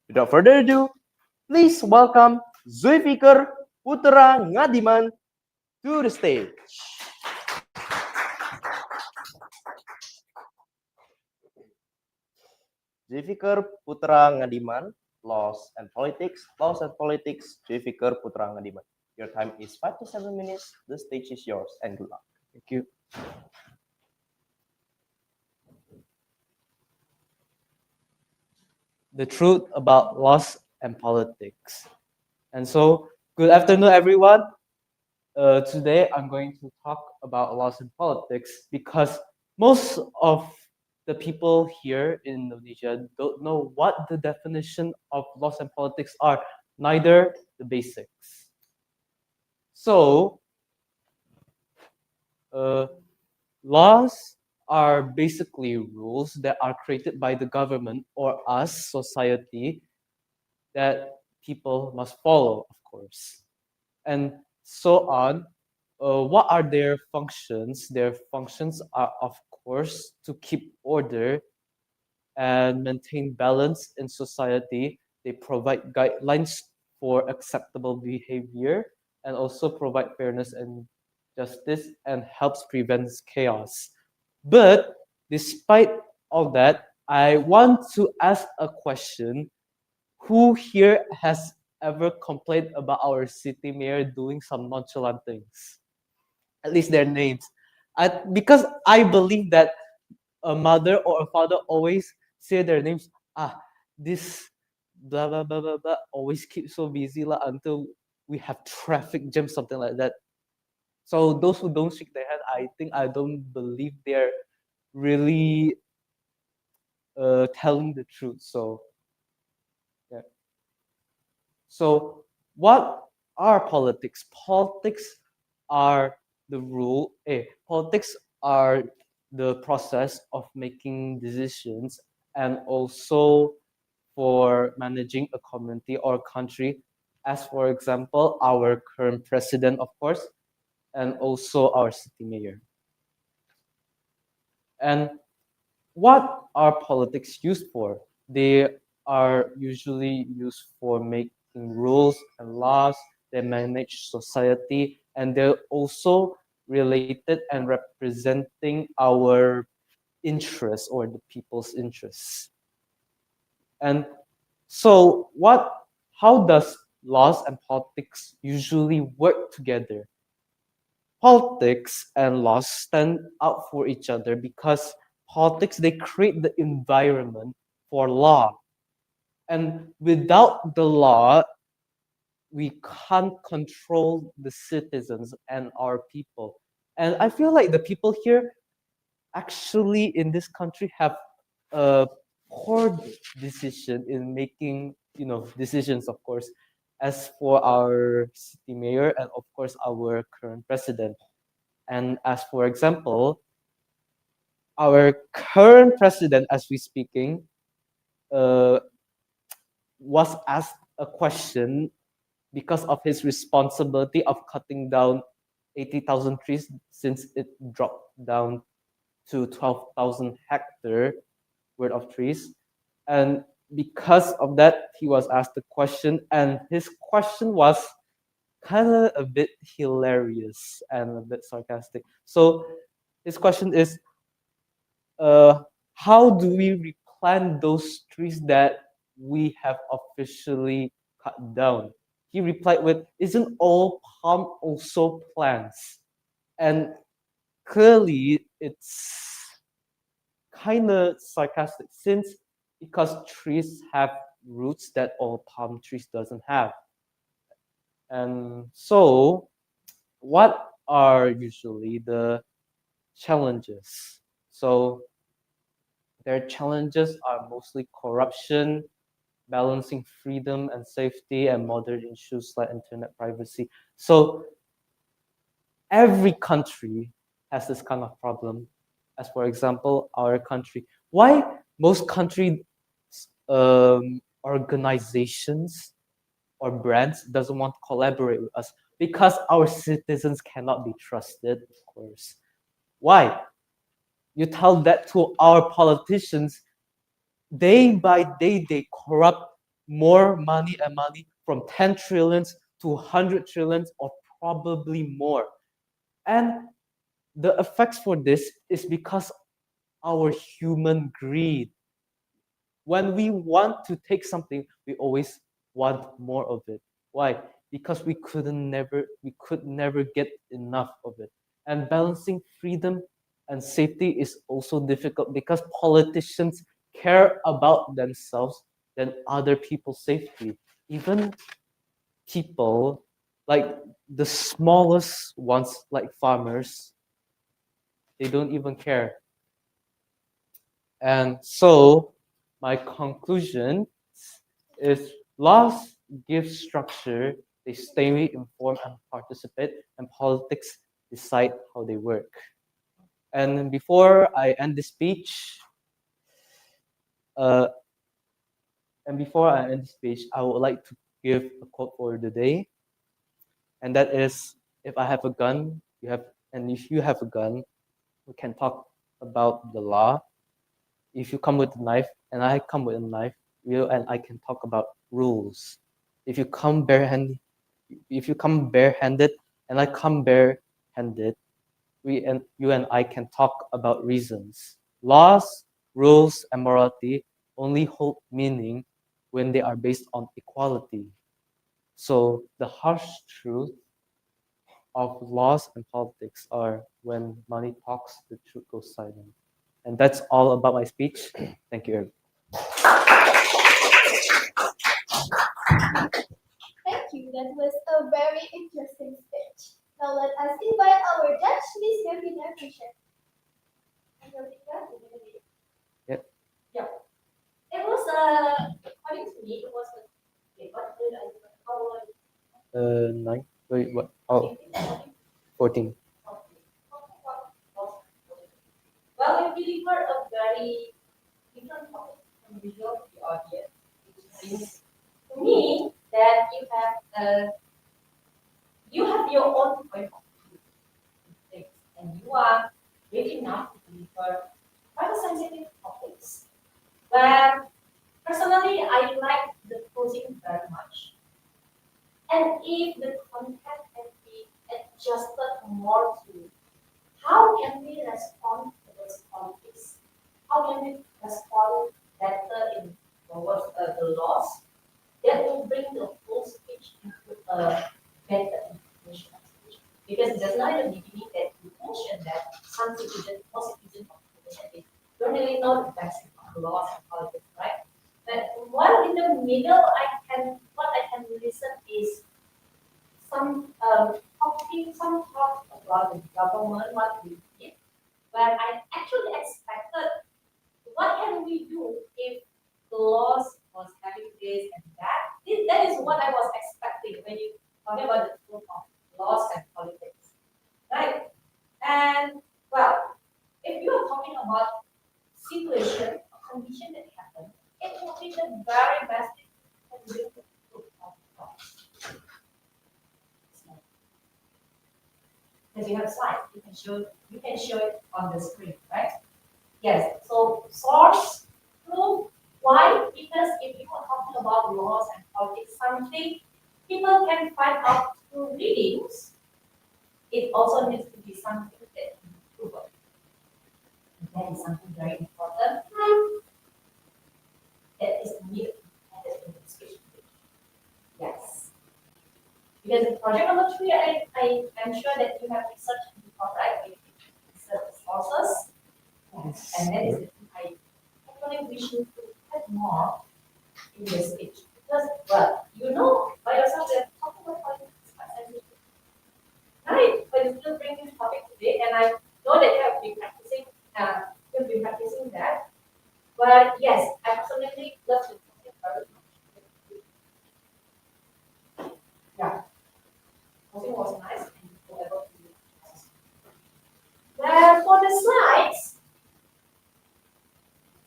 Without further ado, please welcome Zulfikar Putra Ngadiman to the stage. Zulfikar Putra Ngadiman, Laws and Politics, Zulfikar Putra Ngadiman. Your time is 5 to 7 minutes. The stage is yours, and good luck. Thank you. The truth about laws and politics. And so, good afternoon, everyone. Today, I'm going to talk about laws and politics because most of the people here in Indonesia don't know what the definition of laws and politics are, neither the basics. So, laws are basically rules that are created by the government or us, society, that people must follow, of course. And so on. What are their functions? Their functions are, of course, to keep order and maintain balance in society. They provide guidelines for acceptable behavior and also provide fairness and justice and helps prevent chaos. But despite all that, I want to ask a question. Who here has ever complained about our city mayor doing some nonchalant things? At least their names. Because I believe that a mother or a father always say their names. This blah blah blah blah blah always keep so busy lah until we have traffic jam, something like that. So those who don't shake their head, I don't believe they're really telling the truth. So yeah. So what are politics? Politics are the rule. Politics are the process of making decisions and also for managing a community or country, as for example, our current president, of course, and also our city mayor. And what are politics used for? They are usually used for making rules and laws, they manage society, and they're also related and representing our interests or the people's interests. And so how does laws and politics usually work together? Politics and laws stand out for each other because politics, they create the environment for law, and without the law we can't control the citizens and our people. And I feel like the people here actually in this country have a poor decision in making decisions, of course, as for our city mayor and of course our current president. And as for example, our current president, as we speaking, uh, was asked a question because of his responsibility of cutting down 80,000 trees since it dropped down to 12,000 hectare worth of trees. And because of that, he was asked a question, and his question was kind of a bit hilarious and a bit sarcastic. So his question is, how do we replant those trees that we have officially cut down? He replied with, isn't all palm also plants? And clearly it's kind of sarcastic since because trees have roots that all palm trees doesn't have. And so what are usually the challenges? So their challenges are mostly corruption, balancing freedom and safety, and modern issues like internet privacy. So every country has this kind of problem. As for example, our country. Why most country organizations or brands doesn't want to collaborate with us? Because our citizens cannot be trusted, of course. Why? You tell that to our politicians, day by day they corrupt more money and money from 10 trillions to 100 trillions or probably more. And the effects for this is because our human greed. When we want to take something, we always want more of it. Why? Because we could never get enough of it. And balancing freedom and safety is also difficult because politicians care about themselves than other people's safety. Even people like the smallest ones, like farmers, they don't even care. And so my conclusion is laws give structure, they stay informed and participate, and politics decide how they work. And before I end this speech, uh, I would like to give a quote for the day, and that is, if I have a gun, and if you have a gun, we can talk about the law. If you come with a knife and I come with a knife, you and I can talk about rules. If you come barehanded, and I come barehanded, you and I can talk about reasons. Laws, rules, and morality only hold meaning when they are based on equality. So the harsh truth of laws and politics are when money talks, the truth goes silent. And that's all about my speech. Thank you. Thank you. That was a very interesting speech. Now let us invite our judge, Miss Gavina Fisher. Yep. Yeah. It was according to me, it was a okay, what did I how 9. Wait, what? Oh, 14. well, we delivered a very different topic from usual to the audience, which means to me that you have your own point of view on things, and you are brave enough to deliver quite a sensitive topics. Where personally I like the closing very much. And if the content can be adjusted more to how can we respond to those conflicts? How can we respond better in towards the laws? That will bring the whole speech into a better information speech. Because just now in the beginning that you mentioned that some citizens, most citizens of the nation don't really know the basics of the laws and politics, right? But while in the middle, what I can listen is some some talk about the government, what we did, where I actually expected what can we do if the laws was having this and that. That is what I was expecting when you talking about the truth of laws and politics, right? And well, if you are talking about situation, a condition that happened, it will be the very best thing you can do to prove of laws. Because you have slides, you can show it on the screen, right? Yes. So source, proof. Why? Because if you are talking about laws and politics, something people can find out through readings, it also needs to be something that can be proven. And that is something very important. That is needed in the speech. Yes. Because in project number 3, I am sure that you have researched before, right? You research sources. Yes. And that is the thing I actually wish you to have more in the speech. Because, well, you know by yourself that talking about politics is quite sensitive. Right? But you still bring this topic today, and I know that you have been practicing that. But yes, I personally love to talk very much. Yeah, it was nice and whatever. Well, for the slides,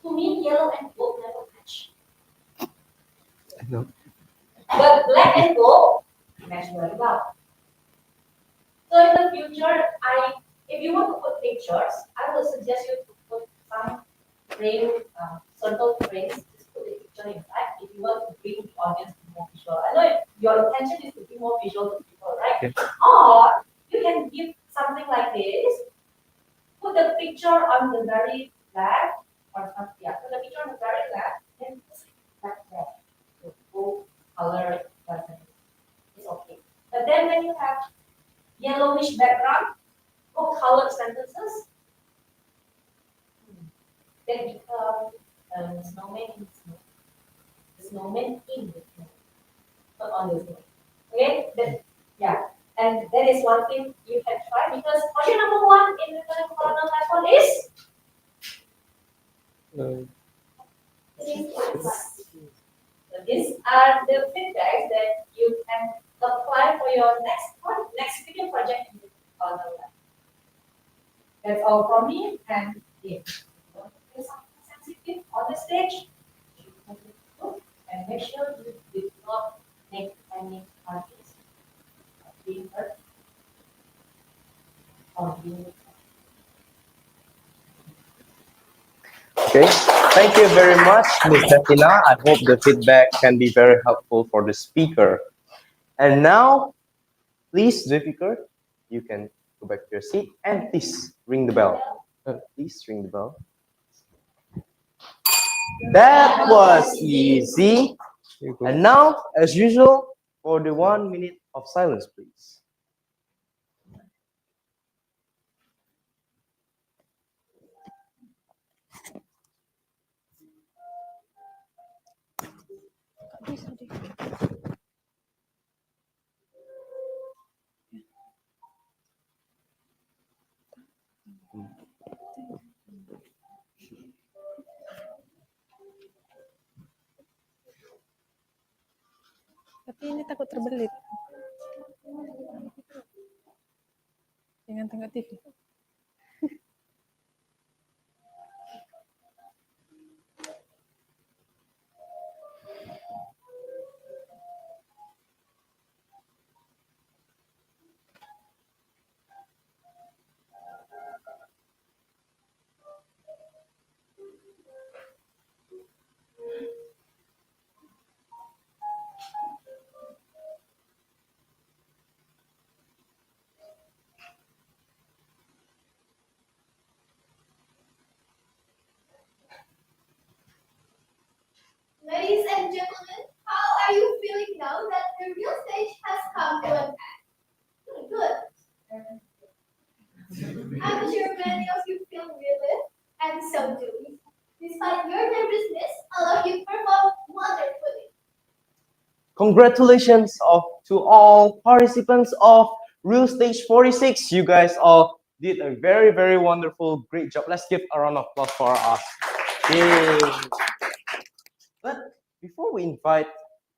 to me, yellow and gold never match. No. But black and gold match very well. So in the future, if you want to put pictures, I will suggest you to put some frame, circle frames, just put the picture inside. If you want to bring the audience to more visual, I know your intention is to be more visual to people, right? Okay. Or you can give something like this. Put the picture on the very left, or some, yeah, put the picture on the very left, and like that. So both color doesn't, it's okay. But then when you have yellowish background, or colored sentences, then become snowman in the snow. The snowman in the snow, not on the snow. Okay, yeah, and that is one thing you can try because option number one in the colonel level is so these are the feedbacks that you can apply for your next video project in the colonel level. That's all from me, and if you want to do something sensitive on the stage, you can do it, and make sure you do not make any charges of being hurt or being. Okay, thank you very much, Ms. Katina. I hope the feedback can be very helpful for the speaker. And now, please, Zulfikar, you can go back to your seat and please ring the bell. Please ring the bell. That was easy. And now, as usual, for the 1 minute of silence, please. Tapi ini takut terbelit. Jangan tengok TV. Ladies and gentlemen, how are you feeling now that the real stage has come to an end? Good. I'm sure many of you feel relieved, and so do we. Despite your nervousness, all of you performed wonderfully. Congratulations to all participants of Real Stage 46. You guys all did a very, very wonderful, great job. Let's give a round of applause for us. Yay. But before we invite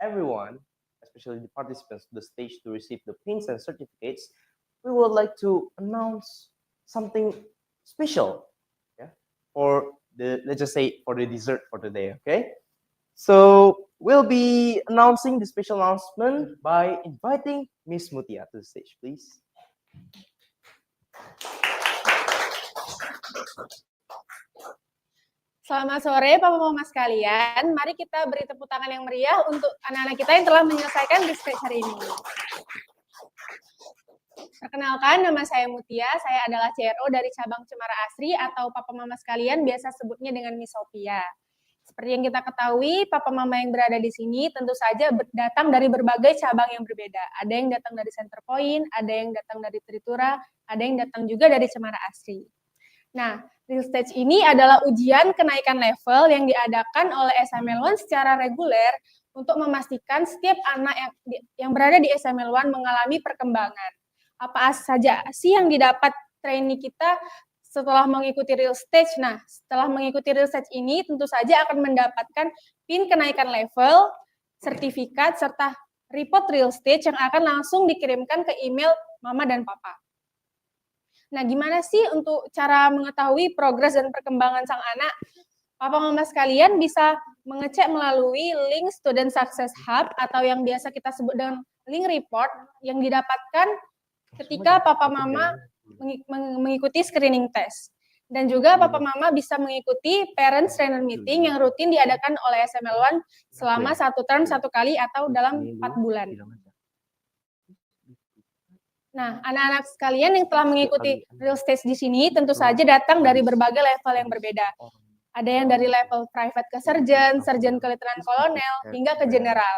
everyone, especially the participants, to the stage to receive the pins and certificates, we would like to announce something special, yeah, for the, let's just say, for the dessert for today, okay? So we'll be announcing the special announcement by inviting Miss Mutia to the stage, please. Selamat sore Papa Mama sekalian. Mari kita beri tepuk tangan yang meriah untuk anak-anak kita yang telah menyelesaikan di stage hari ini. Perkenalkan, nama saya Mutia. Saya adalah CRO dari cabang Cemara Asri atau Papa Mama sekalian biasa sebutnya dengan Miss Sophia. Seperti yang kita ketahui, Papa Mama yang berada di sini tentu saja datang dari berbagai cabang yang berbeda. Ada yang datang dari Center Point, ada yang datang dari Tritura, ada yang datang juga dari Cemara Asri. Nah, Real Stage ini adalah ujian kenaikan level yang diadakan oleh SML1 secara reguler untuk memastikan setiap anak yang berada di SML1 mengalami perkembangan. Apa saja sih yang didapat trainee kita setelah mengikuti real stage. Nah, setelah mengikuti real stage ini tentu saja akan mendapatkan PIN kenaikan level, sertifikat, serta report real stage yang akan langsung dikirimkan ke email mama dan papa. Nah, gimana sih untuk cara mengetahui progres dan perkembangan sang anak? Papa mama sekalian bisa mengecek melalui link Student Success Hub atau yang biasa kita sebut dengan link report yang didapatkan ketika papa mama mengikuti screening test. Dan juga papa mama bisa mengikuti parents trainer meeting yang rutin diadakan oleh SML1 selama 1 term 1 kali atau dalam 4 bulan. Nah, anak-anak sekalian yang telah mengikuti real stage di sini tentu saja datang dari berbagai level yang berbeda. Ada yang dari level private ke surgeon, surgeon ke lieutenant kolonel, hingga ke general.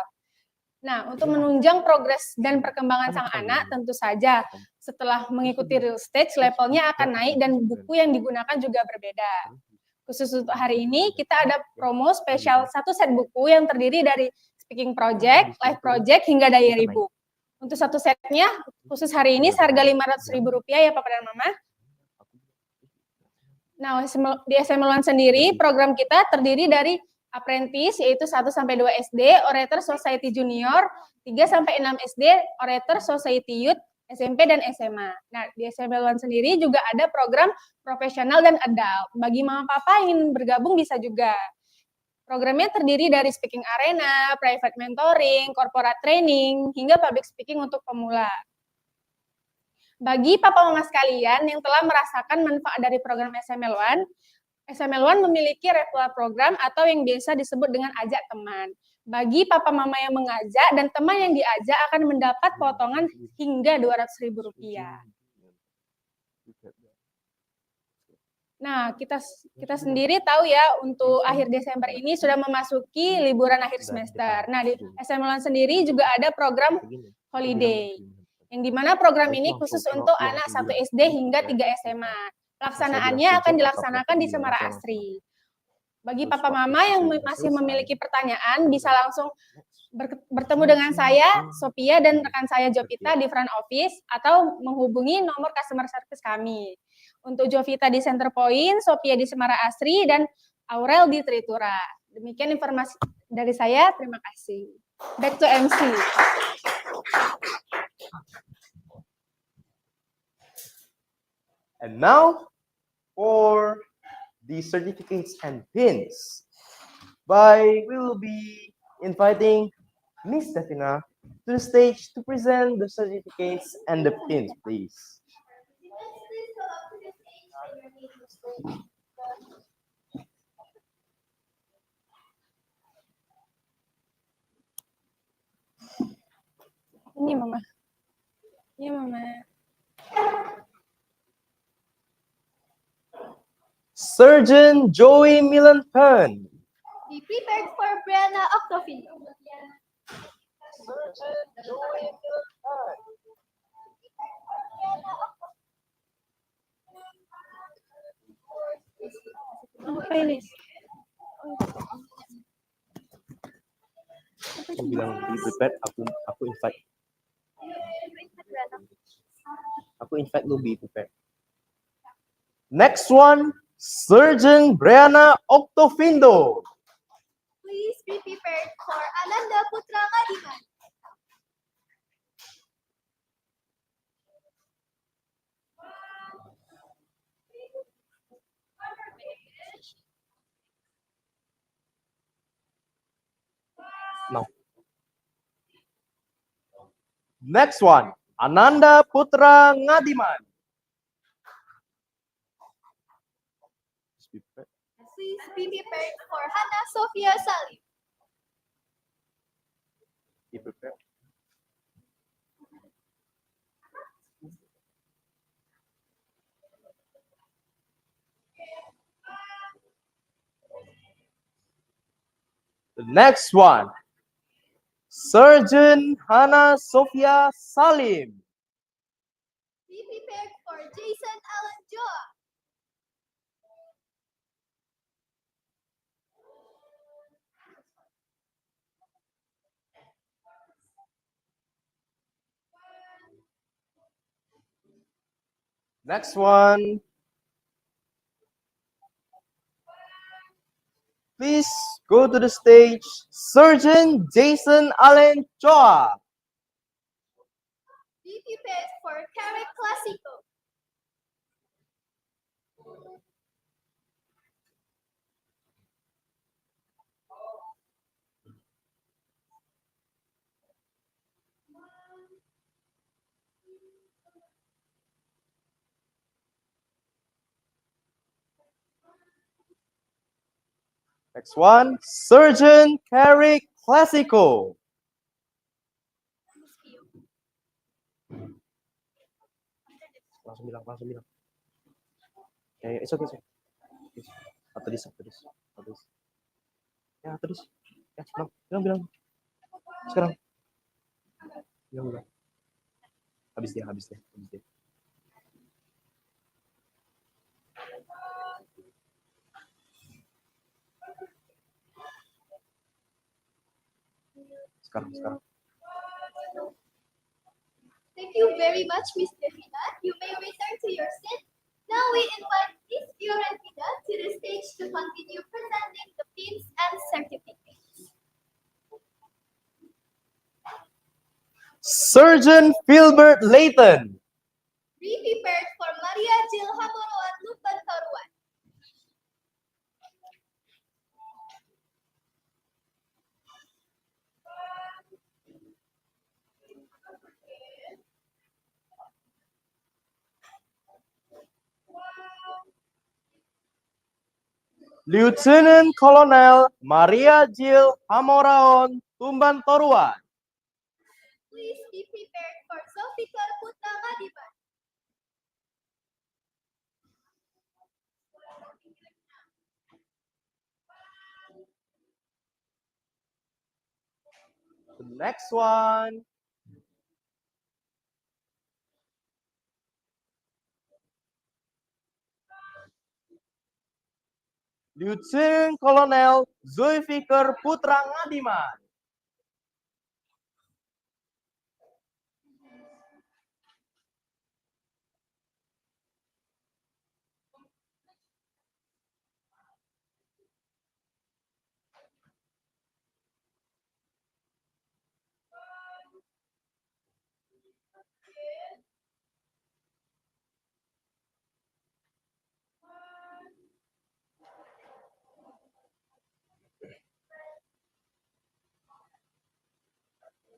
Nah, untuk menunjang progres dan perkembangan sang anak, tentu saja setelah mengikuti real stage, levelnya akan naik dan buku yang digunakan juga berbeda. Khusus untuk hari ini, kita ada promo spesial 1 set buku yang terdiri dari speaking project, live project, hingga diary book. Untuk 1 setnya, khusus hari ini seharga Rp500.000 ya Papa dan Mama. Nah, di SML1 sendiri, program kita terdiri dari apprentice, yaitu 1-2 SD, orator society junior, 3-6 SD, orator society youth, SMP dan SMA. Nah, di SML1 sendiri juga ada program profesional dan adult. Bagi mama papa yang ingin bergabung bisa juga. Programnya terdiri dari speaking arena, private mentoring, corporate training, hingga public speaking untuk pemula. Bagi papa mama sekalian yang telah merasakan manfaat dari program SML1, SML1 memiliki referral program atau yang biasa disebut dengan ajak teman. Bagi papa mama yang mengajak dan teman yang diajak akan mendapat potongan hingga Rp200.000. Nah, kita sendiri tahu ya, untuk akhir Desember ini sudah memasuki liburan akhir semester. Nah, di SML1 sendiri juga ada program holiday, yang dimana program ini khusus untuk anak 1 SD hingga 3 SMA. Pelaksanaannya akan dilaksanakan di Semara Asri. Bagi papa mama yang masih memiliki pertanyaan, bisa langsung bertemu dengan saya, Sophia, dan rekan saya Jovita di front office, atau menghubungi nomor customer service kami. Untuk Jovita di Center Point, Sophia di Semara Asri, dan Aurel di Tritura. Demikian informasi dari saya, terima kasih. Back to MC. And now for the certificates and pins. We will be inviting Miss Stefina to the stage to present the certificates and the pins, please. Please go up to the stage and your name is spoken. Ini Mama. Ini Mama. Surgeon Joey Milan-Pen. Be prepared for Brianna Octofino. Surgeon Joey Milan-Pen. Apa ini? Aku bilang be prepared, aku invite. Aku invite lu be prepared. Next one, Surgeon Brianna Octofindo. Please be prepared for Ananda Putra Ngadiman. No. Next one, Ananda Putra Ngadiman. Please be prepared for Hannah Sophia Salim. Be prepared. The next one, Surgeon Hannah Sophia Salim. Be prepared for Jason Allen Joa. Next one, please go to the stage, Surgeon Jason Allen Choa. Be prepared for Carrot Classico. Next one, Surgeon Carrick Classico. Langsung bilang. Okay, it's okay. After this. Ya, after this. Ya, bilang. Sekarang. Bilang. Habis dia. Sekarang. Thank you very much, Miss Devina. You may return to your seat. Now we invite Miss Fiorentina to the stage to continue presenting the pins and certificates. Surgeon Philbert Layton. Be prepared for Maria Jill Hamoroan Lupan Toruan. Lieutenant Colonel Maria Jill Hamoraon Tumban Toruan. Please be prepared for Zulfikar Putra Ngadiman. The next one. Lieutenant Colonel Zulfikar Putra Ngadiman.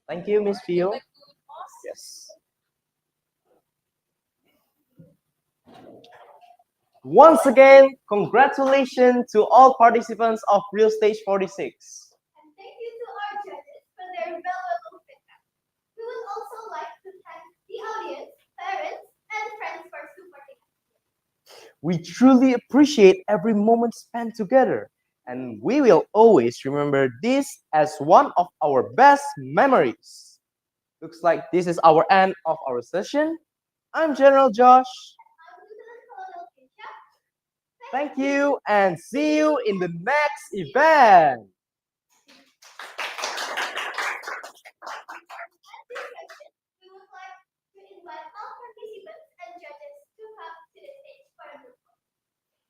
Thank you, Miss Fio. Yes. Once again, congratulations to all participants of Real Stage 46. And thank you to our judges for their valuable feedback. We would also like to thank the audience, parents, and friends for supporting us. We truly appreciate every moment spent together, and we will always remember this as one of our best memories. Looks like this is our end of our session. I'm General Josh. I'm Lieutenant Colonel Keisha. Thank you and see you in the next event. At this session, we would like to invite all participants and judges to come to the stage for a group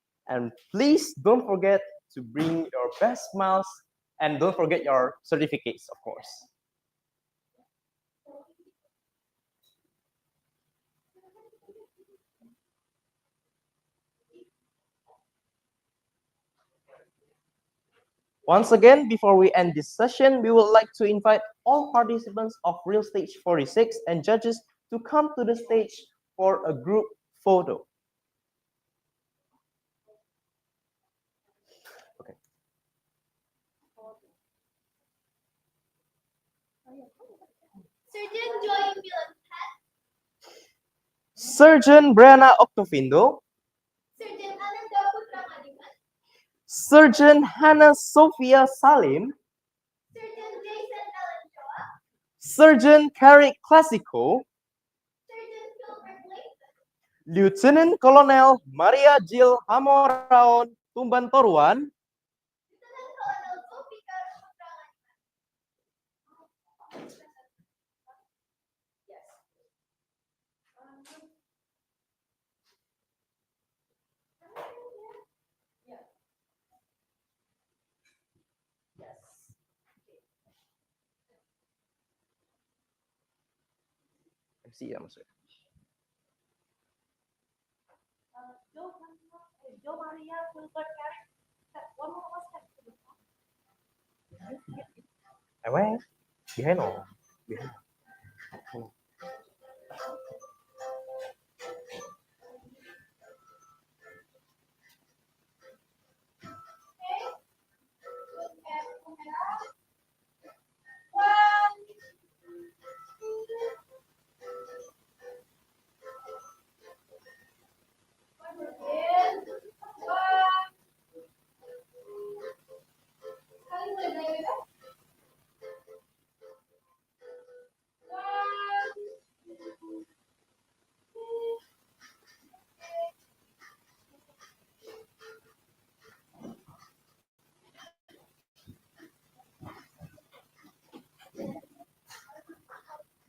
photo. And please don't forget to bring your best smiles and don't forget your certificates, of course. Once again, before we end this session, we would like to invite all participants of Real Stage 46 and judges to come to the stage for a group photo. Okay. Surgeon Joy Milan Pat, Surgeon Brianna Octovindo, Surgeon Ananda Putra Ngadiman, Surgeon Hannah Sophia Salim, Surgeon Jason Allen Choa, Surgeon Carrick Classico, Surgeon Gilbert Layton, Lieutenant Colonel Maria Jill Hamoraon Tumban Toruan, Lieutenant Colonel Zulfikar Putra Ngadiman. See ya, Mas. Joe Maria Wilbert Carrick had one more step to the front. I went behind all. Behind.